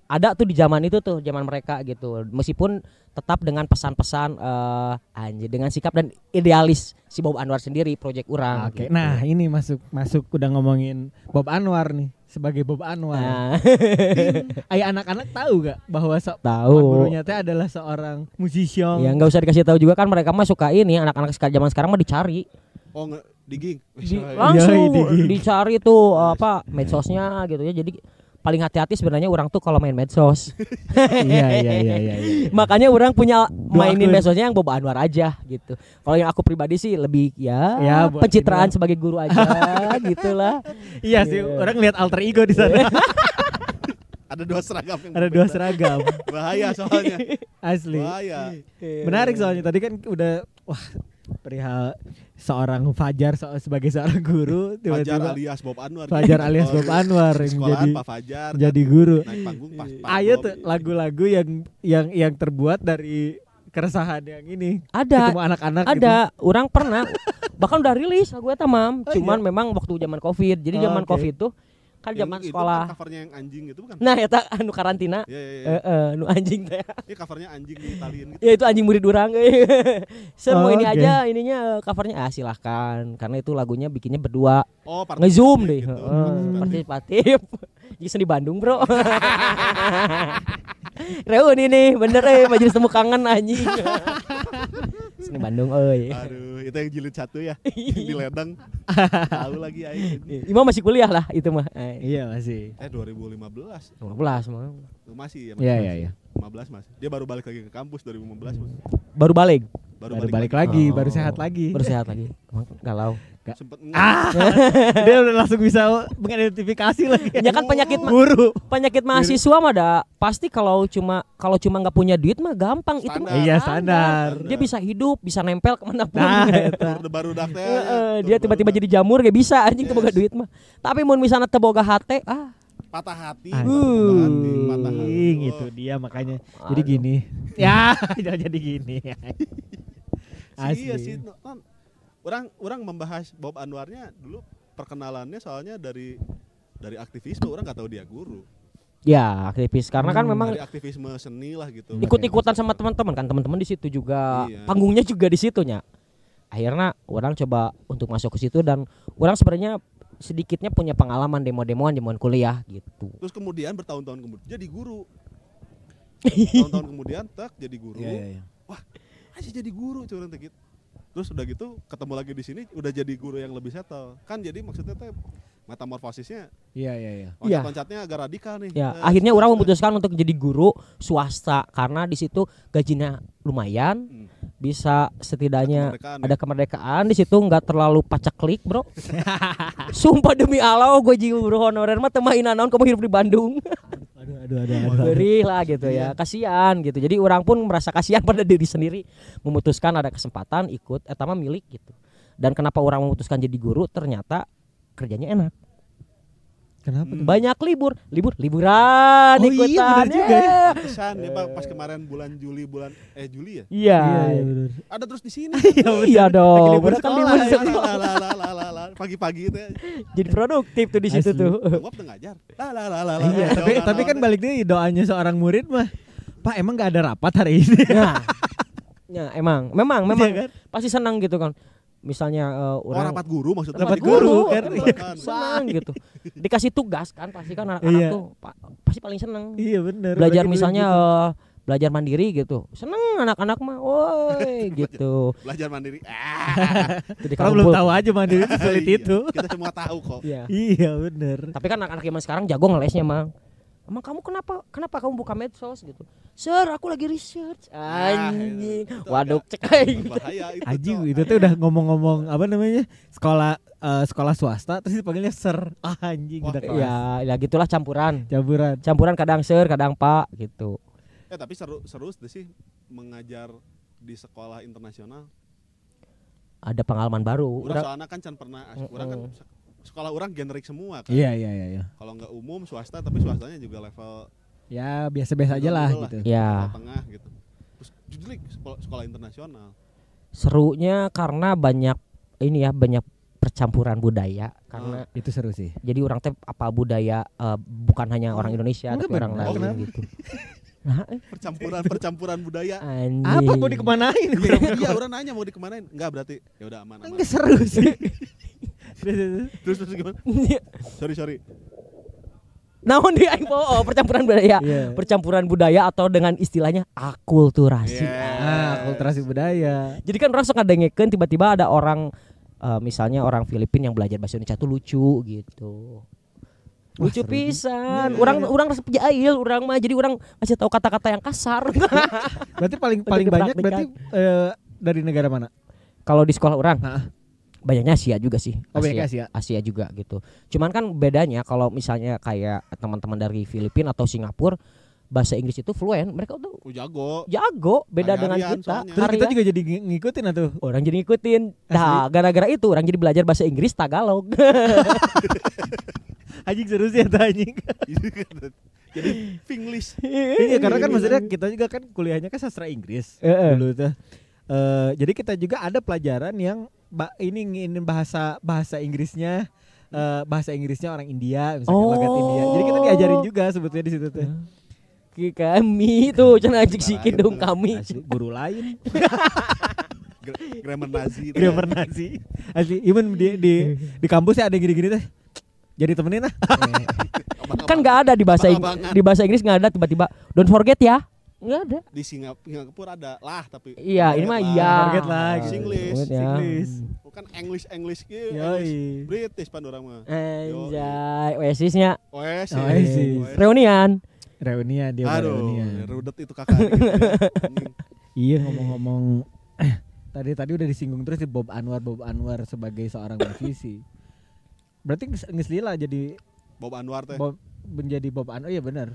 ada tuh di zaman itu tuh, zaman mereka gitu. Meskipun tetap dengan pesan-pesan dengan sikap dan idealis si Bob Anwar sendiri project orang. Oke. Gitu. Nah, ini masuk udah ngomongin Bob Anwar nih sebagai Bob Anwar. Anak-anak tahu gak bahwa gurunya teh adalah seorang musician? Ya enggak usah dikasih tahu juga kan, mereka mah suka ini anak-anak zaman sekarang mah dicari. Oh digging langsung dicari tuh medsosnya gitu ya. Jadi paling hati-hati sebenarnya orang tuh kalau main medsos. Iya. Makanya orang punya mainin medsosnya yang Bob Anwar aja gitu. Kalau yang aku pribadi sih lebih pencitraan sebagai guru aja gitulah. Iya sih, orang lihat alter ego di sana. Ada dua seragam. Bahaya soalnya. Asli. Bahaya. Menarik soalnya tadi kan udah perihal seorang Fajar sebagai seorang guru, Fajar alias Bob Anwar. Fajar alias Bob Anwar yang jadi guru. Naik panggung pas. Ayo tuh lagu-lagu yang terbuat dari keresahan yang ini. Ada. Ketemu anak-anak. Ada. Gitu. Orang pernah bahkan udah rilis lagu eta Mam. Cuman memang waktu zaman Covid. Jadi zaman Covid tuh kan zaman sekolah. Kan covernya yang anjing gitu bukan? Nah, eta anu karantina. Iya. Nu anjing teh. Iya, covernya anjing di Italian gitu. Ya itu anjing murid urang euy. Semua ini aja ininya covernya silahkan karena itu lagunya bikinnya berdua. Nge-zoom deh. Gitu. Partisipatif. Jadi seni Bandung, Bro. Reuni nih, bener majelis temu kangen anjing. Seni Bandung euy. Aduh, itu yang jilid 1 ya. Di Ledeng. Tahu lagi aing. Imam masih kuliah lah itu mah. Iya masih. 2015. 15 mah. Masih. Iya. 15 Mas. Dia baru balik lagi ke kampus 2015 Mas. Baru balik balik lagi, baru sehat lagi. Galau. Sempet dia udah langsung bisa mengidentifikasi lagi. Ya kan penyakit mahasiswa mah ada. Pasti kalau cuma nggak punya duit mah gampang standar. Itu mah. Iya standar. Dia bisa hidup, bisa nempel kemana pun. Baru dia tiba-tiba jadi jamur gak bisa anjing teboga duit mah. Tapi mun misalnya teboga hate patah hati. Patah hati. Itu dia makanya. Jadi gini. Ya, jadi gini. Asli. Iya sih. Orang membahas Bob Anwarnya dulu perkenalannya soalnya dari aktivisme, orang nggak tahu dia guru. Ya aktivis karena kan memang dari aktivisme seni lah gitu. Ikut-ikutan sama teman-teman kan, teman-teman di situ juga. Iya. Panggungnya juga di situnya. Akhirnya orang coba untuk masuk ke situ dan orang sebenarnya sedikitnya punya pengalaman demo-demoan zaman kuliah gitu. Terus kemudian bertahun-tahun kemudian jadi guru. Tahun-tahun kemudian jadi guru. Iya. Wah, aja jadi guru curang gitu. Terus udah gitu ketemu lagi di sini udah jadi guru yang lebih settle. Kan jadi maksudnya teh metamorfosisnya. Iya. Loncat-loncatnya agak radikal nih. Ya, akhirnya orang memutuskan untuk jadi guru swasta karena di situ gajinya lumayan. Bisa setidaknya ada kemerdekaan di situ, nggak terlalu pacaklik, bro. Sumpah demi Allah, gue jadi guru honorer mah temahin naon kamu hidup di Bandung. Aduh. Beri lah gitu ya, kasihan gitu. Jadi orang pun merasa kasihan pada diri sendiri, memutuskan ada kesempatan ikut etama milik gitu. Dan kenapa orang memutuskan jadi guru? Ternyata kerjanya enak. Kenapa tuh? Banyak liburan ikutan. Iya, juga ya. Pantesan ya Bang, pas kemarin bulan Juli ya? Iya. Benar. Ada terus di sini. Iya dong. Libur Kan sekolah. libur sekolah. Pagi-pagi itu ya. Jadi produktif tuh di situ Asli. tuh. Gua udah ngajar. Iya, tapi kan balik deh doanya seorang murid mah. Pak, emang enggak ada rapat hari ini? Ya, memang Iya kan? pasti senang gitu kan. Misalnya orang rapat guru maksudnya. rapat guru kan. senang gitu. Dikasih tugas kan pasti kan anak-anak Iya. tuh pasti paling senang. Iya benar. Belajar misalnya belajar mandiri gitu. Seneng anak-anak mah, woi gitu. Belajar mandiri. Kalau belum tahu aja mandiri sulit Iya, itu. Kita semua tahu kok. Iya benar. Tapi kan anak-anak zaman sekarang jago ngelesnya, Mang. Emang kamu kenapa kamu buka medsos gitu? Sir, aku lagi research. Anjing. Waduh, cek aing. Bahaya itu. Anjing itu tuh udah ngomong-ngomong apa namanya? Sekolah swasta terus dipanggilnya sir. Anjing Wah, udah kelas. Ya gitulah campuran. Campuran. Kadang sir, kadang pak gitu. Tapi seru sih mengajar di sekolah internasional. Ada pengalaman baru. Urang soalnya kan pernah urang kan sekolah orang generik semua kan. Iya. Kalau nggak umum swasta tapi swastanya juga level Ya biasa-biasa aja lah gitu. Ya. Tengah gitu. Terus jujur sekolah internasional. Serunya karena banyak percampuran budaya karena itu seru sih. jadi orang teh apa budaya bukan hanya orang Indonesia tapi orang lain gitu. Nah, percampuran budaya. Anjing. Apa mau dikemanain? Iya, orang nanya mau dikemanain? Enggak berarti. Ya udah aman. Enggak seru sih. Terus gimana? Sorry. Namun di percampuran budaya. Yeah. Percampuran budaya atau dengan istilahnya akulturasi. Akulturasi budaya. Jadi kan orang suka dengekeun tiba-tiba ada orang misalnya orang Filipina yang belajar bahasa Indonesia tuh lucu gitu. Lucu pisan. Orang rasa jahil orang mah jadi orang masih tahu kata-kata yang kasar. Berarti paling banyak berarti dari negara mana? Kalau di sekolah orang banyaknya Asia juga sih. Asia juga gitu. Cuman kan bedanya kalau misalnya kayak teman-teman dari Filipina atau Singapura bahasa Inggris itu fluent, mereka tuh jago beda dengan kita. Terus kita juga jadi ngikutin atau orang jadi ngikutin. Nah, gara-gara itu orang jadi belajar bahasa Inggris Tagalog. Anjing seru sih eta anjing. Jadi Finglish. Iya, karena kan maksudnya kita juga kan kuliahnya kan sastra Inggris dulu tuh. Jadi kita juga ada pelajaran yang ingin bahasa Inggrisnya orang India misalkan logat India. Jadi kita diajarin juga sebetulnya di situ tuh. Kami tuh cenah ajik sikit dong kami. Guru lain. Grammar Nazi. Asli, even di kampus ya ada gini-gini teh. Jadi temenin lah. Kan enggak ada di bahasa Inggris enggak ada tiba-tiba don't forget ya. Enggak ada. Di Singapura ada lah tapi. Iya, ini mah iya. Forget lah. Singlish. Bukan English gitu. British pan orang mah. Anjay, Oasisnya. Oasis. Reunian dia. Aduh, rudet itu kakak. Iya ngomong-ngomong tadi udah disinggung terus si Bob Anwar sebagai seorang musisi. Berarti geus lila jadi Bob Anwar teh. Menjadi Bob Anwar, iya benar.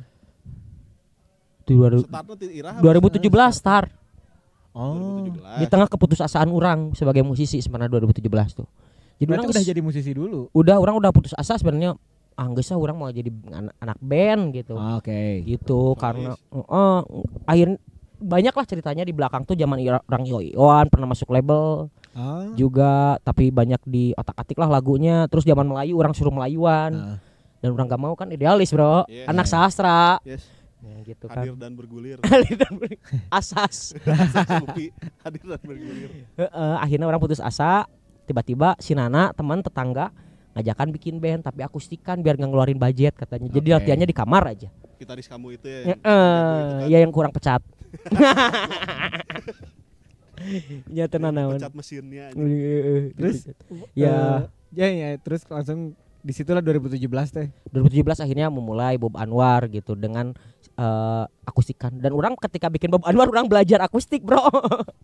2017 start. Oh. 2017. Di tengah keputusasaan orang sebagai musisi sebenarnya 2017 tuh. Jadi orang udah jadi musisi dulu. Orang udah putus asa sebenarnya. Geus orang mau jadi anak band gitu. Oke. Gitu karena akhirnya banyak lah ceritanya di belakang tuh zaman orang Yoan pernah masuk label. Juga tapi banyak di otak-atik lah lagunya. Terus zaman Melayu orang suruh Melayuan. Dan orang gak mau kan idealis, Bro. Anak sastra. Yes. Ya, gitu kan. Hadir dan bergulir. Asas. Hadir dan bergulir. Akhirnya orang putus asa. Tiba-tiba si Nana teman tetangga ngajakan bikin band tapi akustikan biar nggak ngeluarin budget katanya. Jadi latihannya di kamar aja. Gitaris kamu itu ya. Ya yang kurang pecat. Ya tenan naon. Pecat mesinnya. Terus ya terus langsung disitulah 2017 teh. 2017 akhirnya memulai Bob Anwar gitu dengan akustikan. Dan orang ketika bikin Bob Anwar orang belajar akustik, bro.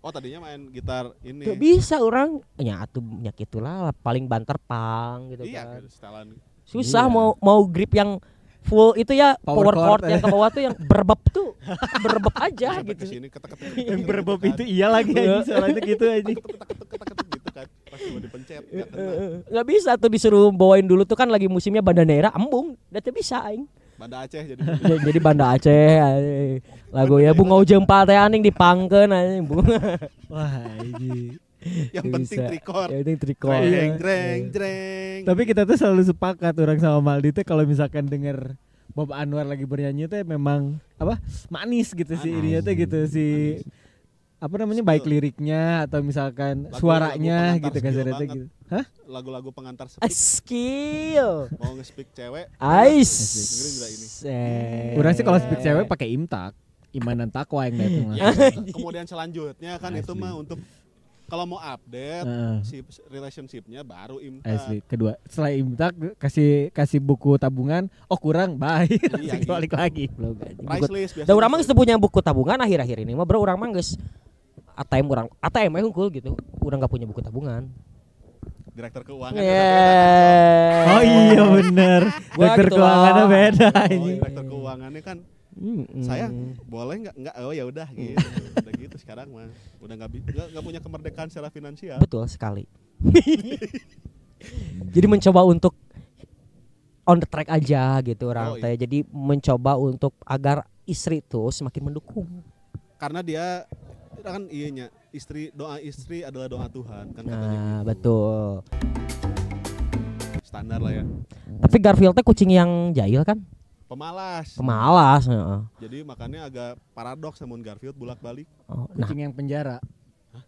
Oh tadinya main gitar ini. Tuh bisa orang atuh itulah paling banter pang gitu iya, kan. Susah mau grip yang full itu ya power chord yang ke bawah tuh yang berbeb tuh berbeb aja gitu. Yang berbeb itu iya lagi aja soalnya gitu aja. Gitu kan. Pas mau dipencet nggak bisa tuh disuruh bawain dulu tuh kan lagi musimnya Bandanera embung, udah tuh bisa aing. Banda Aceh jadi Banda Aceh. Lagu ya Bunga Jempal teh aning dipangkeun anjing. Wah, ini yang penting trikor. Yang penting trikor. Jreng. Tapi kita tuh selalu sepakat orang sama Maldi tuh kalau misalkan denger Bob Anwar lagi bernyanyi tuh memang manis gitu sih ininya tuh gitu sih. Apa namanya baik liriknya atau misalkan suaranya gitu kasarnya gitu. Hah? Lagu-lagu pengantar speak. Skill. Mau nge-speak cewek. Ais. Dengerin juga ini. Urang sih kalau speak cewek pakai imtak. Imanan takwa yang datang. Kemudian selanjutnya kan itu mah untuk kalau mau update si relationship-nya baru imtak. Asli. Kedua, setelah imtak kasih buku tabungan, kurang, bye. Iya, balik lagi. Price list biasa. Da urang mah geus punya buku tabungan akhir-akhir ini mah bro, urang mah geus ATM unggul gitu. Urang enggak punya buku tabungan. Direktur keuangan. Oh iya bener. Direktur keuangannya beda ini. Direktur keuangannya kan saya boleh nggak oh ya udah gitu. Udah gitu sekarang mah udah nggak punya kemerdekaan secara finansial. Betul sekali. Jadi mencoba untuk on the track aja gitu orang teh. Jadi mencoba untuk agar istri tuh semakin mendukung. Karena dia kan iyanya doa istri adalah doa Tuhan kan katanya. Nah, betul. Standar lah ya. Tapi Garfield teh kucing yang jahil kan? Pemalas. Jadi makanya agak paradoks namun Garfield bolak-balik. Kucing yang penjara. Hah?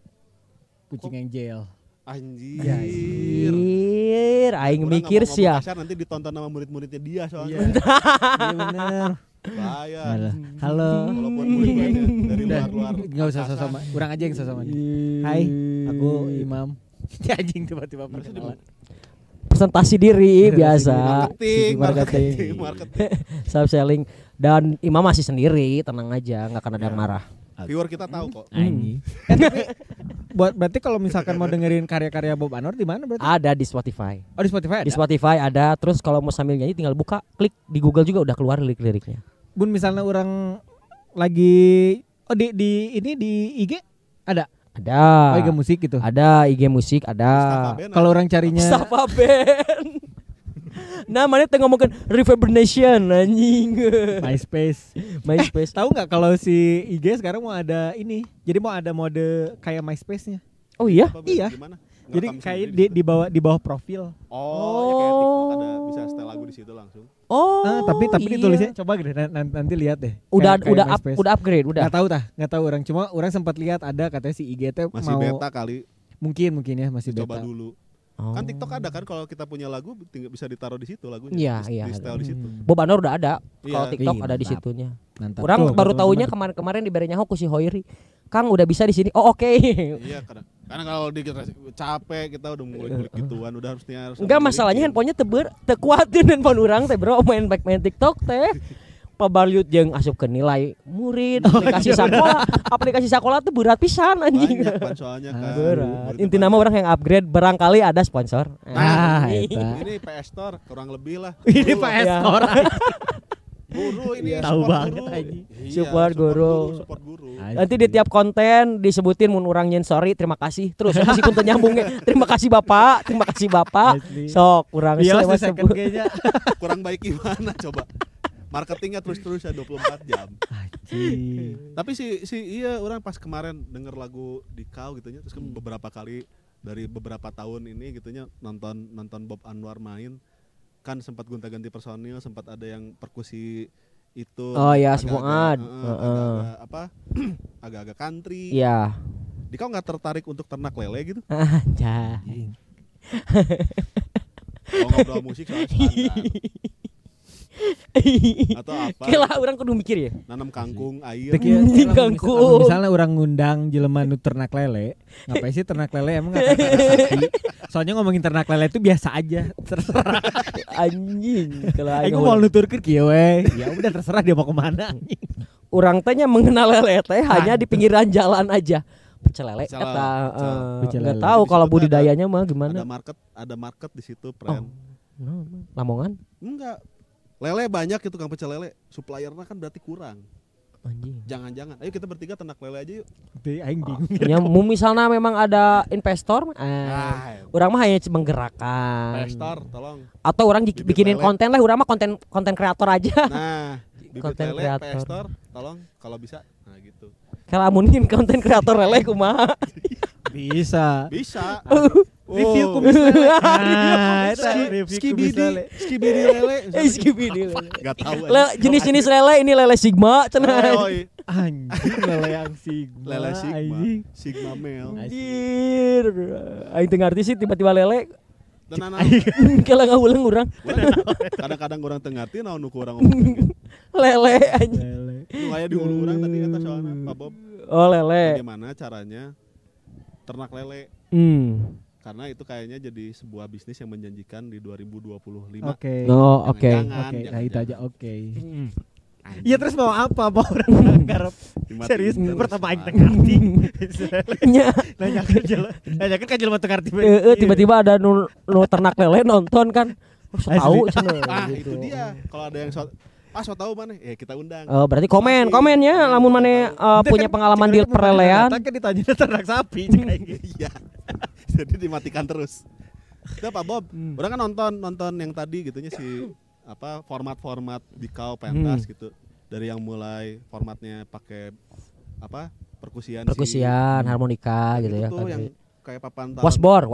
Kucing yang jail. Anjir. Aing mikir sih ya. Nanti ditonton sama murid-muridnya dia soalnya. Iya benar. Bahaya. Halo. Walaupun murid-muridnya dari luar-luar. Enggak usah sosok. Urang aja yang sosok. Hai, aku Imam. Anjing tiba-tiba perkenalan. Presentasi diri biasa. Marketing. Self selling dan Imam masih sendiri, tenang aja, enggak akan ada yang marah. Viewer kita tahu kok. Tapi berarti kalau misalkan mau dengerin karya-karya Bob Anwar di mana berarti? Ada di Spotify. Oh, di Spotify ada. Di Spotify ada. Terus kalau mau sambil nyanyi tinggal buka, klik di Google juga udah keluar lirik-liriknya. Bun misalnya orang lagi di IG ada. Ada. IG musik gitu. Ada IG musik, ada. Kalau orang carinya Mustafa Band. Namanya tengah ngomongin Reverbernation anjing. MySpace. Tahu enggak kalau si IG sekarang mau ada ini. Jadi mau ada mode kayak MySpace-nya. Oh iya? Iya. Gimana? Jadi kayak di bawah profil. Oh, ya kayak TikTok ada bisa setel lagu di situ langsung. Oh. Tapi iya. Ditulisnya coba gitu nanti lihat deh. Udah upgrade, udah. Enggak tahu orang. Cuma orang sempat lihat ada katanya si IG teh masih beta kali. Mungkin ya masih beta. Coba dulu. Kan TikTok ada kan kalau kita punya lagu bisa ditaruh di situ lagunya. Iya. Di setel di situ. Bob Anwar udah ada. Kalau TikTok ada di situnya. Orang baru tahunya kemarin diberi nyaho ku si Hoiri. Kang udah bisa di sini. Oh oke. Iya karena kalau capek kita udah ngulik gituan udah harusnya. Enggak masalahnya handphonenya tekuatin handphone orang teh bro main TikTok teh. Pabaliut jeung asup ke nilai murid aplikasi sekolah tuh berat pisan anjing. Banyak kan soalnya kan. Berat. Inti nama orang yang upgrade barangkali ada sponsor. Ini PS Store kurang lebih lah. Ini PS Store. Guru ini tahu banget aja. Support guru. Nanti di tiap konten disebutin mun urang nyen sorry terima kasih. Terus masih kuntun nyambungnya. Terima kasih Bapak. Sok urang sebut. Kurang baik gimana coba? Marketingnya terus ya 24 jam. Tapi iya orang pas kemarin denger lagu di Kau gitunya terus kan beberapa kali dari beberapa tahun ini gitunya nonton Bob Anwar main kan sempat gonta-ganti personil, sempat ada yang perkusi itu. Oh ya, semua agak-agak country. Iya. Di Kau enggak tertarik untuk ternak lele gitu? Anjing. Kalau ngobrol musik soalnya atau apa? Kela orang kudu mikir ya. Nanam kangkung, air. Kangkung. Misalnya orang ngundang jelema nu ternak lele, ngapain sih ternak lele emang enggak sapi? Soalnya ngomongin ternak lele itu biasa aja, terserah. Anjing. Kalau aing mau nuturkeun kieu we. Ya udah terserah dia mau kemana. Urang teh mengenal lele teh hanya di pinggiran jalan aja. Pecel lele eta enggak tahu kalau budidayanya mah gimana. Ada market di situ, friend. Lamongan? Enggak. Lele banyak itu Kang pecel lele, suppliernya kan berarti kurang. Anjing. Jangan-jangan. Ayo kita bertiga ternak lele aja yuk. Aing bingung. Ya misalnya memang ada investor, urang mah hanya menggerakkan. Investor, tolong. Atau orang bikinin konten lah, urang mah konten kreator aja. Nah, konten kreator. Investor, tolong kalau bisa. Nah, gitu. Kalau amunin konten kreator lele kumaha? Bisa. Review kumis lele. Skibidi lele. Skibidi lele. Enggak tahu. Jenis-jenis lele ini lele Sigma cenah. Anjing lele yang Sigma. Lele Sigma male. Anjir. Aing teu ngarti sih tiba-tiba lele. Tenan. Kalau ngawuleung urang. Kadang-kadang urang teu ngarti naon nu urang ngomong. Lele anjing. Nu aya di hulu urang tadi kata soalna Pak Bob. Oh, lele. Bagaimana caranya ternak lele? Karena itu kayaknya jadi sebuah bisnis yang menjanjikan di 2025. Oke. Oke. Nah itu aja oke. Iya terus mau apa? Mau orang garap serius pertama aing teu ngarti. Nanyakeun ka jelema teu ngarti. Tiba-tiba ada nu ternak lele nonton kan. Tahu cenah. Itu dia. Kalau ada yang so tahu mana? Ya kita undang. Oh, berarti komennya lamun mana punya pengalaman di perlelean. Kan ditanya ternak sapi. Iya. Jadi dimatikan terus. Udah Pak Bob, orang kan nonton yang tadi gitunya si format dikau pentas gitu. Dari yang mulai formatnya pakai perkusian harmonika gitu ya. Itu yang kayak papan wasbor.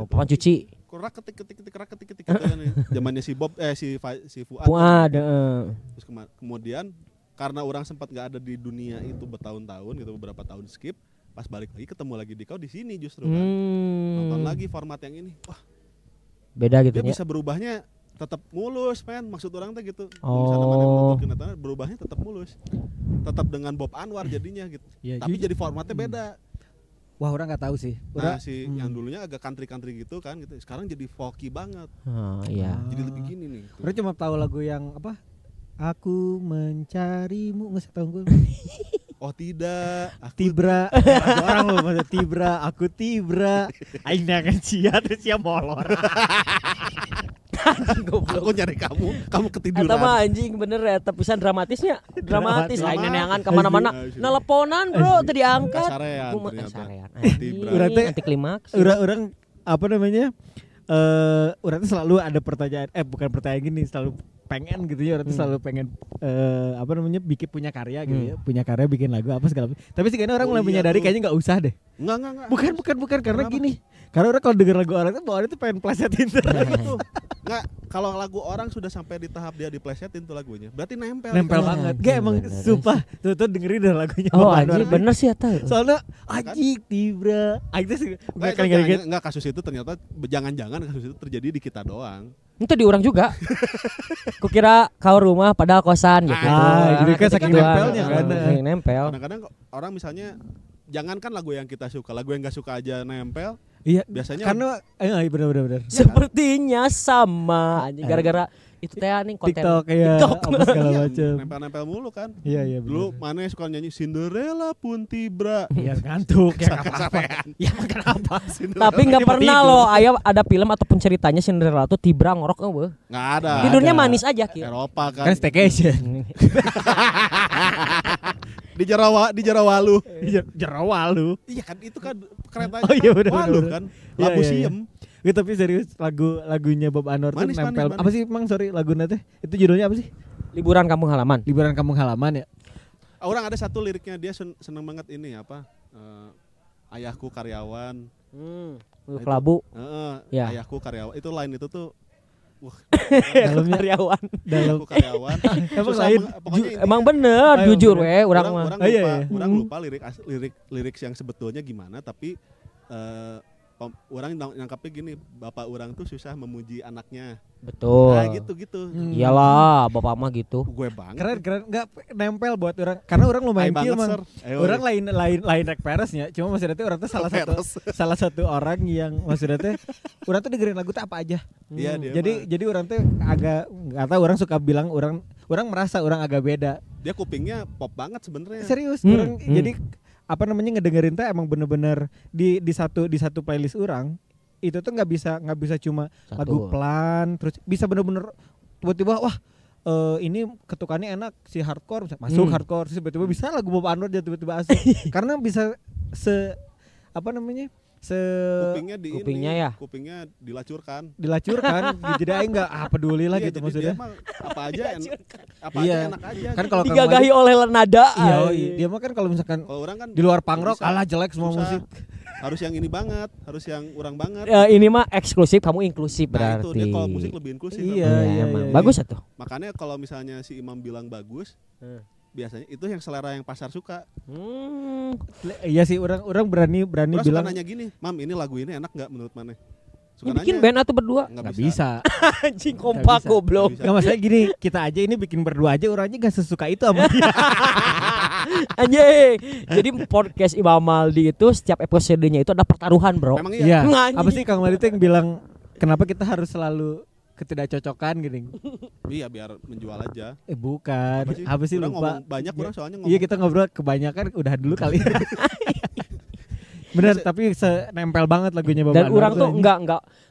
Papan cuci. Ketik gitu kan. Zamannya si Bob si Fuad. Terus kemudian karena orang sempat enggak ada di dunia itu bertahun-tahun gitu, beberapa tahun skip. Pas balik lagi ketemu lagi di kau di sini justru kan. Nonton lagi format yang ini. Wah. Beda gitu ya. Dia bisa berubahnya tetap mulus, men. Maksud orang teh gitu. Misalnya mana yang berubahnya tetap mulus. Tetap dengan Bob Anwar jadinya gitu. Ya, tapi jadi formatnya beda. Wah, orang enggak tahu sih. Yang dulunya agak country gitu kan gitu. Sekarang jadi folky banget. Iya. Jadi lebih gini nih. Gitu. Orang cuma tahu lagu yang apa? Aku mencarimu, enggak tahu gue. Oh tidak, Tibra. Orang loh maksud Tibra, aku Tibra. Aing akan cia terus cia molor. Aku nyari kamu ketiduran. Eta mah anjing bener ya, tepisan dramatisnya. Dramatis aing neangan kemana-mana. Nelponan bro, teu diangkat. Kasarean. Anti klimaks. Urang apa namanya? Urang selalu ada pertanyaan, bukan pertanyaan gini, selalu pengen gitu ya, orang selalu pengen bikin punya karya gitu ya, punya karya bikin lagu apa segala macam. Tapi sekarang orang mulai menyadari kayaknya nggak usah deh. Enggak. Bukan karena gini. Karena orang kalau denger lagu orang tuh bawaan itu pengen plesetin terus. Enggak, kalau lagu orang sudah sampai di tahap dia diplesetin tuh lagunya, berarti nempel banget. Gak emang sumpah tuh dengerin dah lagunya. Oh anjir bener sih eta. Soalnya anjing Tibra. Enggak kasus itu ternyata jangan-jangan kasus itu terjadi di kita doang. Itu di orang juga. Kukira kau rumah padahal kosan gitu. Jadi kan saking nempelnya kan. Nempel. Kadang-kadang orang misalnya jangankan lagu yang kita suka, lagu yang enggak suka aja nempel. Iya, biasanya karena benar. Sepertinya sama anjing gara-gara itu teh nih konten TikTok ya apa segala macam. Nempel-nempel mulu kan. Iya dulu mana suka nyanyi Cinderella pun Tibra. Iya ngantuk ya kenapa? Tapi enggak pernah loh ada film ataupun ceritanya Cinderella tuh Tibra ngorok eueuh. Enggak ada. Tidurnya manis aja gitu. Eropa kan. Kan staycation. Di Jarawalu. Jarawalu. Iya kan itu kan keretanya. Oh iya benar. Walu kan. Labu Siem. Gitu, tapi serius lagunya Bob Anwar tuh nempel. Apa sih Mang, sorry lagunya teh? Itu judulnya apa sih? Liburan Kampung Halaman. Liburan Kampung Halaman ya. Orang ada satu liriknya dia seneng banget ini apa? Ayahku karyawan. Kelabu. Ya. Ayahku karyawan. Itu line itu tuh dalamnya karyawan. Ayahku karyawan. Emang bener jujur we orang lupa lirik yang sebetulnya gimana tapi orang nangkapnya gini, bapak orang tuh susah memuji anaknya. Betul. Nah gitu. Iyalah, bapak mah gitu. Gue banget. Keren enggak nempel buat orang. Karena orang lumayan kieu mah. Orang lain rek peresnya. Cuma maksudnya teh orang tuh salah satu orang yang maksudnya teh orang tuh dengerin lagu teh apa aja. Iya, Jadi orang tuh agak enggak tahu, orang suka bilang orang merasa orang agak beda. Dia kupingnya pop banget sebenarnya. Serius, orang jadi apa namanya ngedengerin teh emang bener-bener di satu playlist orang itu tuh nggak bisa cuma lagu pelan, terus bisa bener-bener tiba-tiba wah ini ketukannya enak si hardcore masuk hardcore, terus tiba-tiba bisa lagu Bob Anwar jadi tiba-tiba asik karena bisa kupingnya dilacurkan jadi aing nggak peduli lah gitu maksudnya apa aja enak aja kan kalau digagahi oleh nada. Dia mah kan kalau misalkan orang kan di luar punk rock alah jelek semua musik. Harus yang ini banget, harus yang urang banget. Ini mah eksklusif, kamu inklusif berarti. Itu dia kalau musik lebih inklusif. Iya. Bagus atuh. Makanya kalau misalnya si Imam bilang bagus, biasanya itu yang selera yang pasar suka. Iya sih, orang berani Terus bilang. Suka nanya gini, Mam ini lagu ini enak nggak menurut Maneh? Bikin band atau berdua? Nggak bisa. Anjing kompak goblok. Nggak masalah gini, kita aja ini bikin berdua aja, orang aja nggak sesuka itu sama dia. Anjing. Jadi podcast Imam Maldi itu setiap episodenya itu ada pertaruhan, bro. Memang iya. Apa sih Kang Maldi itu yang bilang kenapa kita harus selalu ketidakcocokan gini? Iya biar menjual aja. Bukan. Apa sih lupa? Banyak orang soalnya ngomong. Iya kita ngobrol kebanyakan udah dulu kali. Bener, tapi nempel banget lagunya Bapak. Dan orang tuh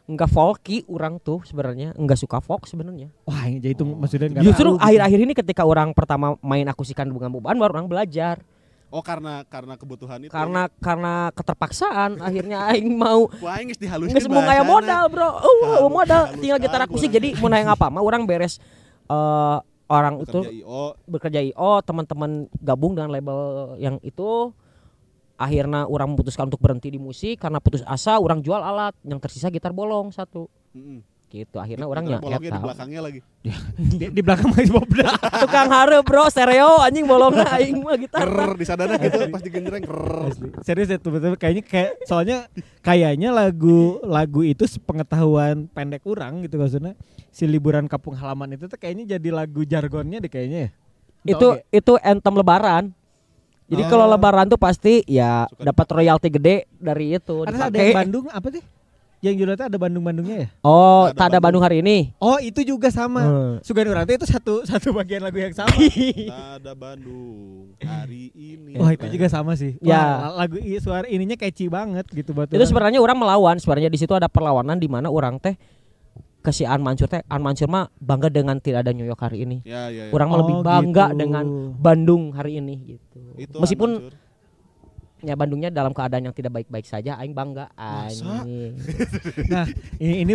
enggak folky, orang tuh sebenarnya enggak suka folk sebenarnya. Wah, jadi itu maksudnya enggak. Justru akhir-akhir ini ketika orang pertama main akustikan dengan Bob Anwar, orang belajar. Oh, karena kebutuhan itu. Karena keterpaksaan akhirnya aing mau. Wah, aing geus dihaluskeun. Geus mau kayak modal, bro. Modal tinggal gitar akustik. Jadi mau nanya apa mah orang beres orang itu bekerja IO, teman-teman gabung dengan label yang itu. Akhirnya orang memutuskan untuk berhenti di musik karena putus asa, orang jual alat, yang tersisa gitar bolong satu. Gitu akhirnya orangnya bolongnya di belakangnya lagi. Di belakang masih bobda. Tukang hareup, bro, stereo anjing bolongna aing mah gitar. Di sadana gitu pas digenjreng. Serius itu betul kayaknya soalnya kayaknya lagu itu sepengetahuan pendek orang gitu maksudnya. Si liburan kampung halaman itu tuh kayaknya jadi lagu jargonnya deh kayaknya ya. Itu anthem lebaran. Jadi kalau lebaran tuh pasti ya dapat royalti gede dari itu. Ada yang Bandung apa sih? Yang judulnya ada Bandung-Bandungnya ya? Oh, tak ada Bandung hari ini. Oh, itu juga sama. Sugeng Urang itu satu bagian lagu yang sama. Ada Bandung hari ini. Wah, itu juga sama sih. Ya. Lagu suara ininya catchy banget gitu buat. Itu sebenarnya orang melawan, sebenarnya di situ ada perlawanan di mana orang teh ke si An Mansur mah bangga dengan tidak ada New York hari ini. Ya. Orang lebih bangga gitu dengan Bandung hari ini gitu. Itu meskipun ya Bandungnya dalam keadaan yang tidak baik-baik saja, aing bangga anjing. Nah, ini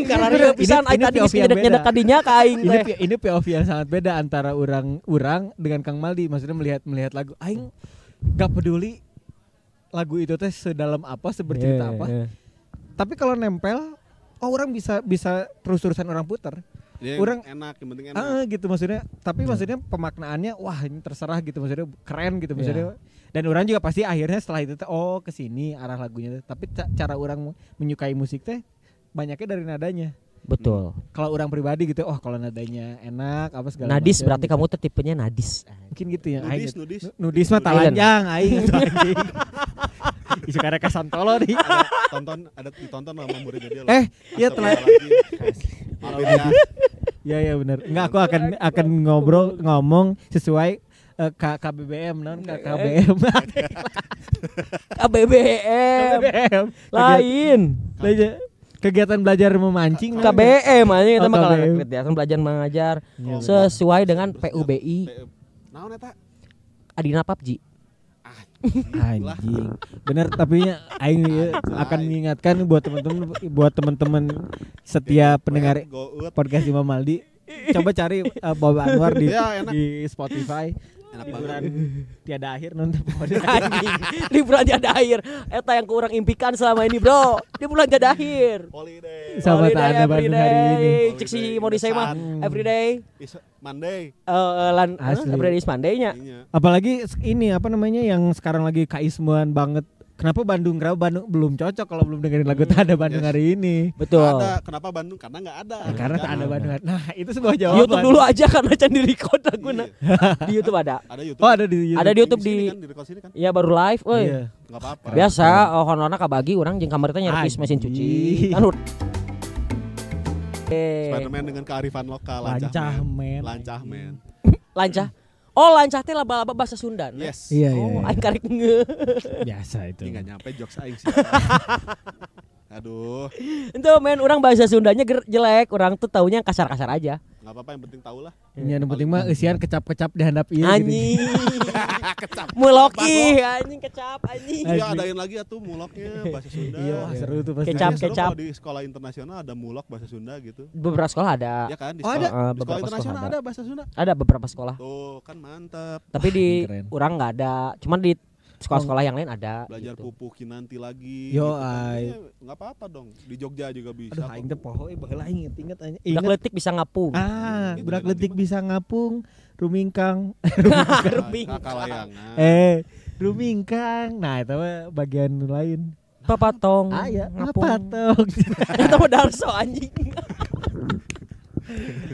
karena pisan aing tadi nyedek kadinya ka aing teh. Ini POV yang sangat beda antara orang dengan Kang Maldi, maksudnya melihat lagu aing gak peduli lagu itu teh sedalam apa, sebercerita apa. Tapi kalau nempel orang bisa terus-terusan orang putar. Ya, orang enak, yang penting enak. Gitu maksudnya. Tapi maksudnya pemaknaannya wah ini terserah gitu maksudnya, keren gitu maksudnya. Dan orang juga pasti akhirnya setelah itu kesini arah lagunya. Tapi cara orang menyukai musik teh banyaknya dari nadanya. Betul. Kalau orang pribadi gitu, kalau nadanya enak apa segala Nadis macam, berarti gitu. Kamu tuh tipenya nadis. Mungkin gitu ya. Nudis mah talanjang aing itu anjing. Isu karena kasantolo nih. Ada ditonton sama muridnya dia. Iya telah. Ya benar. Enggak, aku akan ngomong sesuai KBBM non KBBM. KBBM. Lain. Kegiatan belajar memancing KBM aja kita mah kalau kegiatan belajar mengajar sesuai dengan PUBI. Naon eta? Adina PUBG. Anjing. Bener, tapi aing akan mengingatkan buat teman-teman setia pendengar podcast Imam Maldi, coba cari Bob Anwar di Spotify. Liburan tiada akhir nonton liburan tiada akhir eta yang kurang impikan selama ini, bro. Liburan tiada akhir. Holiday Bandung hari ini. Cek si Modi saya mah everyday is Monday. Everyday is Monday-nya. Apalagi ini apa namanya yang sekarang lagi kaismuan banget Kenapa Bandung belum cocok kalau belum dengerin lagu Tak Ada Bandung hari ini? Betul. Ada. Kenapa Bandung? Karena nggak ada. Karena Tak Ada Bandung. Nah, itu sebuah jawaban. YouTube dulu aja karena can di record laguna. Di YouTube ada. Ada YouTube. Oh, ada di YouTube. Ada di YouTube di sini kan. Iya baru live, euy. Iya. Enggak apa-apa. Biasa honorna kabagi urang jeung kamar teh nyervis mesin cuci. Kan Spiderman dengan kearifan lokal Lancah men. Lancah. Oh, lancah teh laba-laba bahasa Sunda. Yes. Iya, Oh, iya. aing karek nge. Biasa itu. Enggak nyampe jokes aing sih. Aduh. Itu men orang bahasa Sundanya jelek, orang tuh taunya kasar-kasar aja. Enggak apa-apa yang penting tahu lah. Yang penting mah eusian kecap-kecap dihandap ieu Anjing. Mulok ih anjing kecap anjing. Iya adain lagi atuh muloknya bahasa Sunda. Iya, seru tuh pasti. Kecap. Kayaknya seru kalau di sekolah internasional ada mulok bahasa Sunda gitu. Beberapa sekolah ada. Ya kan di Oh, sekolah, ada? di sekolah Beberapa internasional sekolah ada bahasa Sunda. Ada beberapa sekolah. Tuh kan mantap. Tapi di Keren. orang nggak ada. Cuman di sekolah-sekolah yang lain ada. Belajar gitu. pupuki nanti lagi. Yo, kan. ai. Iya, nggak apa-apa dong. Di Jogja juga bisa. Aduh, aing teh poho baheula inget aja. Budak letik bisa ngapung. Ah, Itu budak nanti letik mah. bisa ngapung, rumingkang. Rumingkang. Kakalayangan. Rumingkang. Nah, itu mah bagian lain. Papatong. Ah ya, ngapung. apa tuh? Itu mah Darso anjing.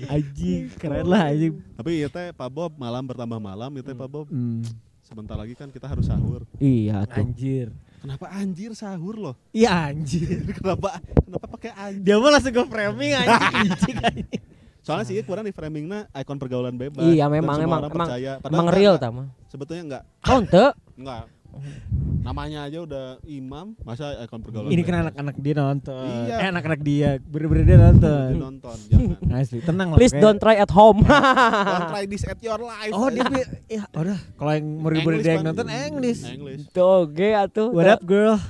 Anjing, keren lah anjing. Tapi ya teh Pak Bob malam bertambah malam ya teh Pak Bob. Hmm. Sebentar lagi kan kita harus sahur. Iya tuh. Anjir. Kenapa anjir sahur loh? Iya anjir. Kenapa pakai anjir? Dia mah langsung ke framing anjing. Soalnya sih kurang di framingnya ikon pergaulan bebas. Iya Dan memang semua emang orang emang percaya. Padahal emang enggak, real enggak. tama. Sebetulnya Oh ente. enggak. Namanya aja udah imam, masa ikon pergaulan. Ini bebas? kan anak-anak dia nonton. Iya. Anak-anak dia bener-bener dia nonton. Nonton, jangan. Asli, tenang lah. Please pokoknya. don't try at home. Don't try this at your life. Oh dia ya udah kalau yang murid-murid English, dia yang Bang. nonton English. English. Tuh, ge atuh. What up girl?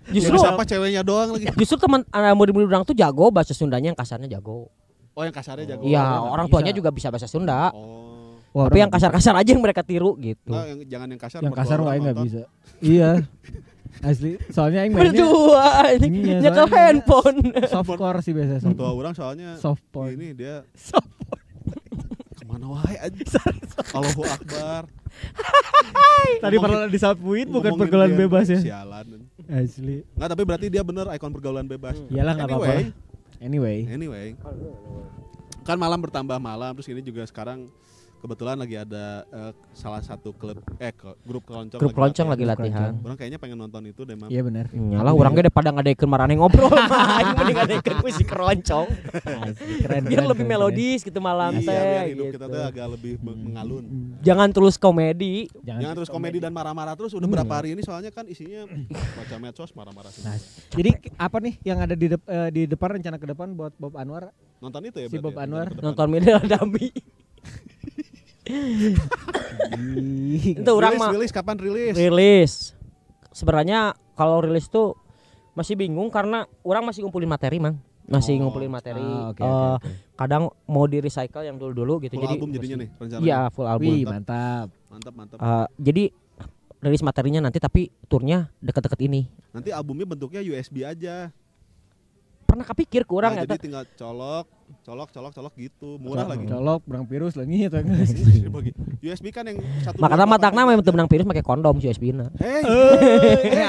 Justru siapa ceweknya doang lagi? justru teman anak murid-murid orang tuh jago bahasa Sundanya, yang kasarnya jago. Oh yang kasarnya jago. Iya, Oh, orang bisa. tuanya juga bisa bahasa Sunda. Oh. Wah, Tapi orang yang kasar-kasar aja yang mereka tiru gitu. Nah, jangan yang kasar. yang mertua kasar orang mah enggak nonton. bisa. Iya. Asli, soalnya yang mainnya Berdua ini Iya, nyekel soalnya- handphone. softcore sih biasa. Mertua orang soalnya Soft porn. ini dia Soft kemana wae aja. Allahu Akbar. Tadi pernah disapuin bukan Ngomongin pergaulan dia, bebas ya. Sialan. Asli. Enggak, tapi berarti dia bener ikon pergaulan bebas. Iyalah enggak apa-apa. Anyway. Kan malam bertambah malam, terus ini juga sekarang kebetulan lagi ada salah satu grup keroncong. Grup keroncong lagi latihan. Orang kayaknya pengen nonton itu deh, Mam. Iya benar. Nyalah orang ge daripada ngadekeun marane ngobrol mah aing mending ngadekeun musik keroncong. Keren. Biar keren, lebih keren, melodis gitu malam Iya, teh. biar hidup kita gitu. tuh agak lebih mengalun. Jangan terus komedi. keren. Jangan terus komedi dan marah-marah terus. Udah berapa hari ini soalnya kan isinya baca medsos marah-marah semua. Nah, jadi apa nih yang ada di depan rencana ke depan buat Bob Anwar? Nonton itu ya Si berarti Bob ya, Anwar. ke depan. Nonton Medan Dami. Itu orang mah rilis kapan rilis? rilis. Sebenarnya kalau rilis tuh masih bingung karena orang masih ngumpulin materi, Mang. Masih Oh. ngumpulin materi. Oke. Kadang mau di recycle yang dulu-dulu gitu. Full jadi album jadinya nih rencananya. Iya, full album. Wih, mantap. Mantap. Jadi rilis materinya nanti tapi turnya deket-deket ini. Nanti albumnya bentuknya USB aja. Pernah kepikir ke orang Nah, eta. jadi tinggal colok gitu, murah lagi. Colok, berang virus lagi itu. Bagi USB kan yang satu. Makanya matakna mah teu menang virus pakai kondom si USB-na. Hey,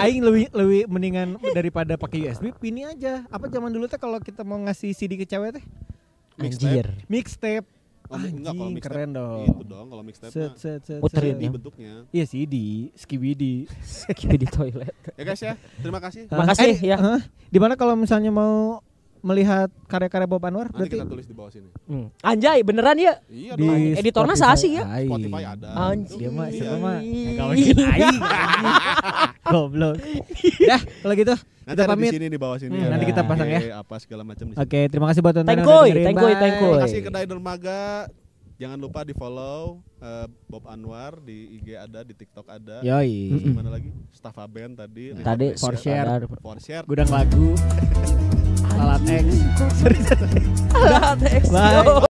Aing lebih mendingan daripada pakai USB pini aja. Apa zaman dulu teh kalau kita mau ngasih CD ke cewek teh Anjir. mixtape. Oh, enggak, kalau Anjing, mixtape keren dong. Itu dong kalau mixtape Set mah. set set. Puterin set. CD ya. bentuknya. Iya CD, skibidi. Kipi di toilet. Ya guys ya, terima kasih. Makasih, ya. Di mana kalau misalnya mau melihat karya-karya Bob Anwar Nanti berarti kita tulis di bawah sini. Anjay, beneran ya? Iya di dong. editornya Spotify. sasi ya? Ai. Spotify ada. Anjing. Dia mah Iya. siapa mah enggak mungkin aing. Goblok. Dah, kalau gitu Nanti kita ada di pamit. sini di bawah sini. Nanti kita pasang ya. Apa segala macam di sini. Oke, terima kasih buat tonton yang Tengkoy, udah dengerin. tengkoy, Bye. tengkoy. Terima kasih Kedai Dermaga. Jangan lupa di follow Bob Anwar di IG ada, di TikTok ada. Yoi. Terus gimana lagi? Staffa Band tadi. Tadi For share. For share. Gudang lagu. Alat X. Alat X. Bye.